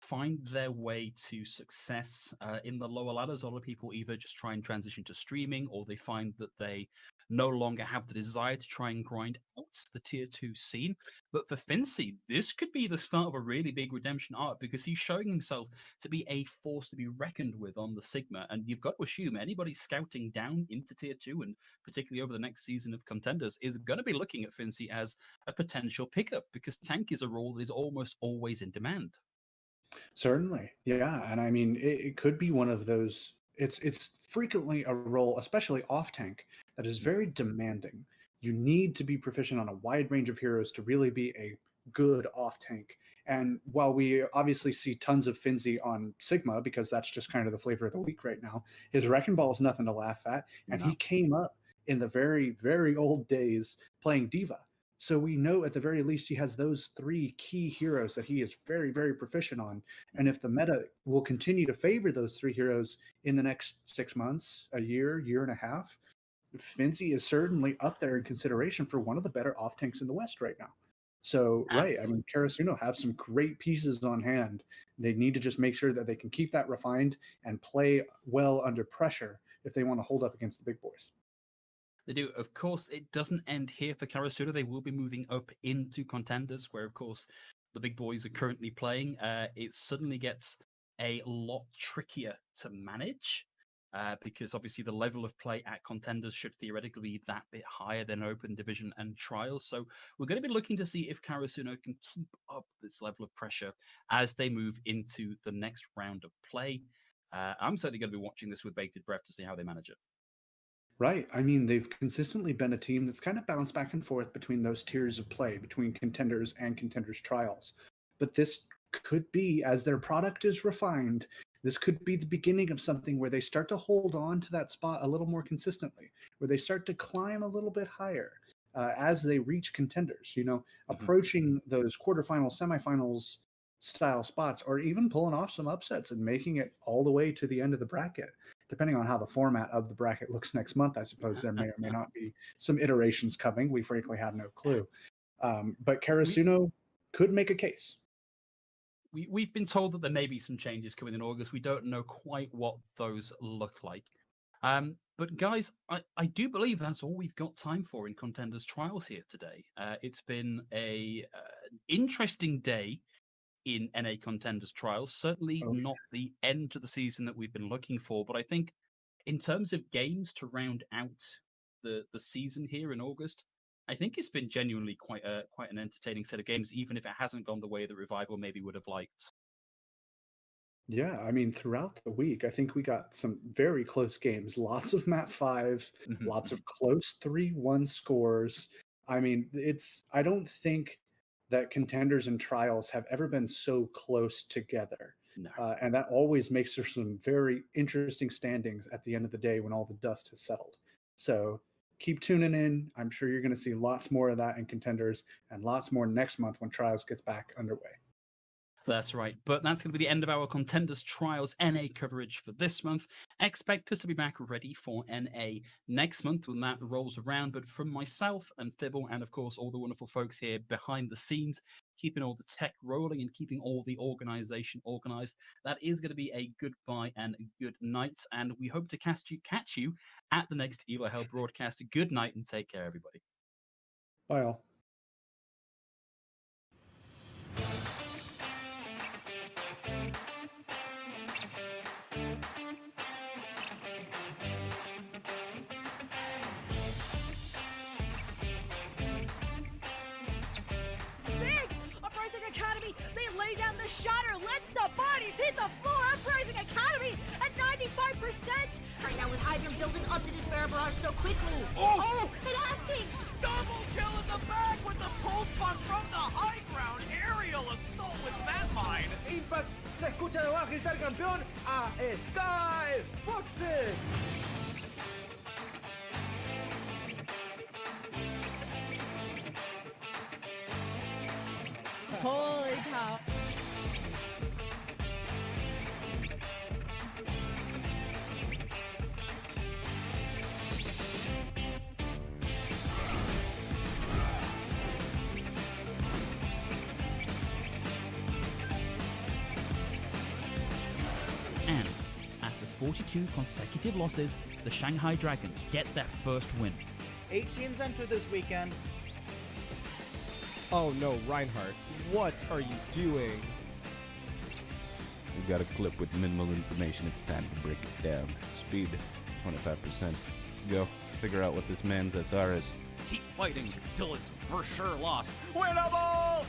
find their way to success in the lower ladders. A lot of people either just try and transition to streaming, or they find that they no longer have the desire to try and grind out the tier 2 scene. But for Fincy, this could be the start of a really big redemption arc, because he's showing himself to be a force to be reckoned with on the Sigma. And you've got to assume anybody scouting down into tier 2, and particularly over the next season of Contenders, is going to be looking at Fincy as a potential pickup, because tank is a role that is almost always in demand. Certainly, yeah, and I mean, it could be one of those. It's frequently a role, especially off tank, that is very demanding. You need to be proficient on a wide range of heroes to really be a good off tank. And while we obviously see tons of Finzy on Sigma, because that's just kind of the flavor of the week right now, his Wrecking Ball is nothing to laugh at, and he came up in the very, very old days playing Diva. So we know at the very least he has those 3 key heroes that he is very, very proficient on. And if the meta will continue to favor those 3 heroes in the next 6 months, a year, year and a half, Fincy is certainly up there in consideration for one of the better off tanks in the West right now. So, right, I mean, Karasuno have some great pieces on hand. They need to just make sure that they can keep that refined and play well under pressure if they want to hold up against the big boys. They do. Of course, it doesn't end here for Karasuno. They will be moving up into Contenders, where, of course, the big boys are currently playing. It suddenly gets a lot trickier to manage, because obviously the level of play at Contenders should theoretically be that bit higher than Open Division and Trials. So we're going to be looking to see if Karasuno can keep up this level of pressure as they move into the next round of play. I'm certainly going to be watching this with bated breath to see how they manage it. Right. I mean, they've consistently been a team that's kind of bounced back and forth between those tiers of play, between Contenders and Contenders Trials. But this could be, as their product is refined, this could be the beginning of something where they start to hold on to that spot a little more consistently, where they start to climb a little bit higher as they reach Contenders, approaching those quarterfinals, semifinals style spots, or even pulling off some upsets and making it all the way to the end of the bracket. Depending on how the format of the bracket looks next month, I suppose there may or may not be some iterations coming. We frankly have no clue. But Karasuno could make a case. We've been told that there may be some changes coming in August. We don't know quite what those look like. But guys, I do believe that's all we've got time for in Contenders Trials here today. It's been a interesting day in NA Contenders Trials. Certainly not the end to the season that we've been looking for, but I think in terms of games to round out the season here in August, I think it's been genuinely quite an entertaining set of games, even if it hasn't gone the way that Revival maybe would have liked. Yeah, I mean, throughout the week, I think we got some very close games. Lots of map 5s, lots of close 3-1 scores. I mean, I don't think that Contenders and Trials have ever been so close together. No. And that always makes for some very interesting standings at the end of the day when all the dust has settled. So keep tuning in. I'm sure you're going to see lots more of that in Contenders and lots more next month when Trials gets back underway. That's right. But that's going to be the end of our Contenders Trials NA coverage for this month. Expect us to be back ready for NA next month when that rolls around. But from myself and Thibble, and of course all the wonderful folks here behind the scenes, keeping all the tech rolling and keeping all the organization organized, that is going to be a goodbye and good night. And we hope to catch you at the next Elo Hell broadcast. Good night and take care, everybody. Bye all. Shatter, let the bodies hit the floor. Uprising Academy at 95%. Right now with Hydra building up to this Bear Barrage so quickly. Oh! And asking! Double kill in the back with the pulse bomb from the high ground. Aerial assault. Impact, se escucha de abajo gritar campeón a Sky Foxes. Holy cow. And after 42 consecutive losses, the Shanghai Dragons get their first win. 8 teams enter this weekend. Oh no, Reinhardt, what are you doing? We've got a clip with minimal information. It's time to break it down. Speed, 25%. Go. Figure out what this man's SR is. Keep fighting till it's for sure lost. Winnable!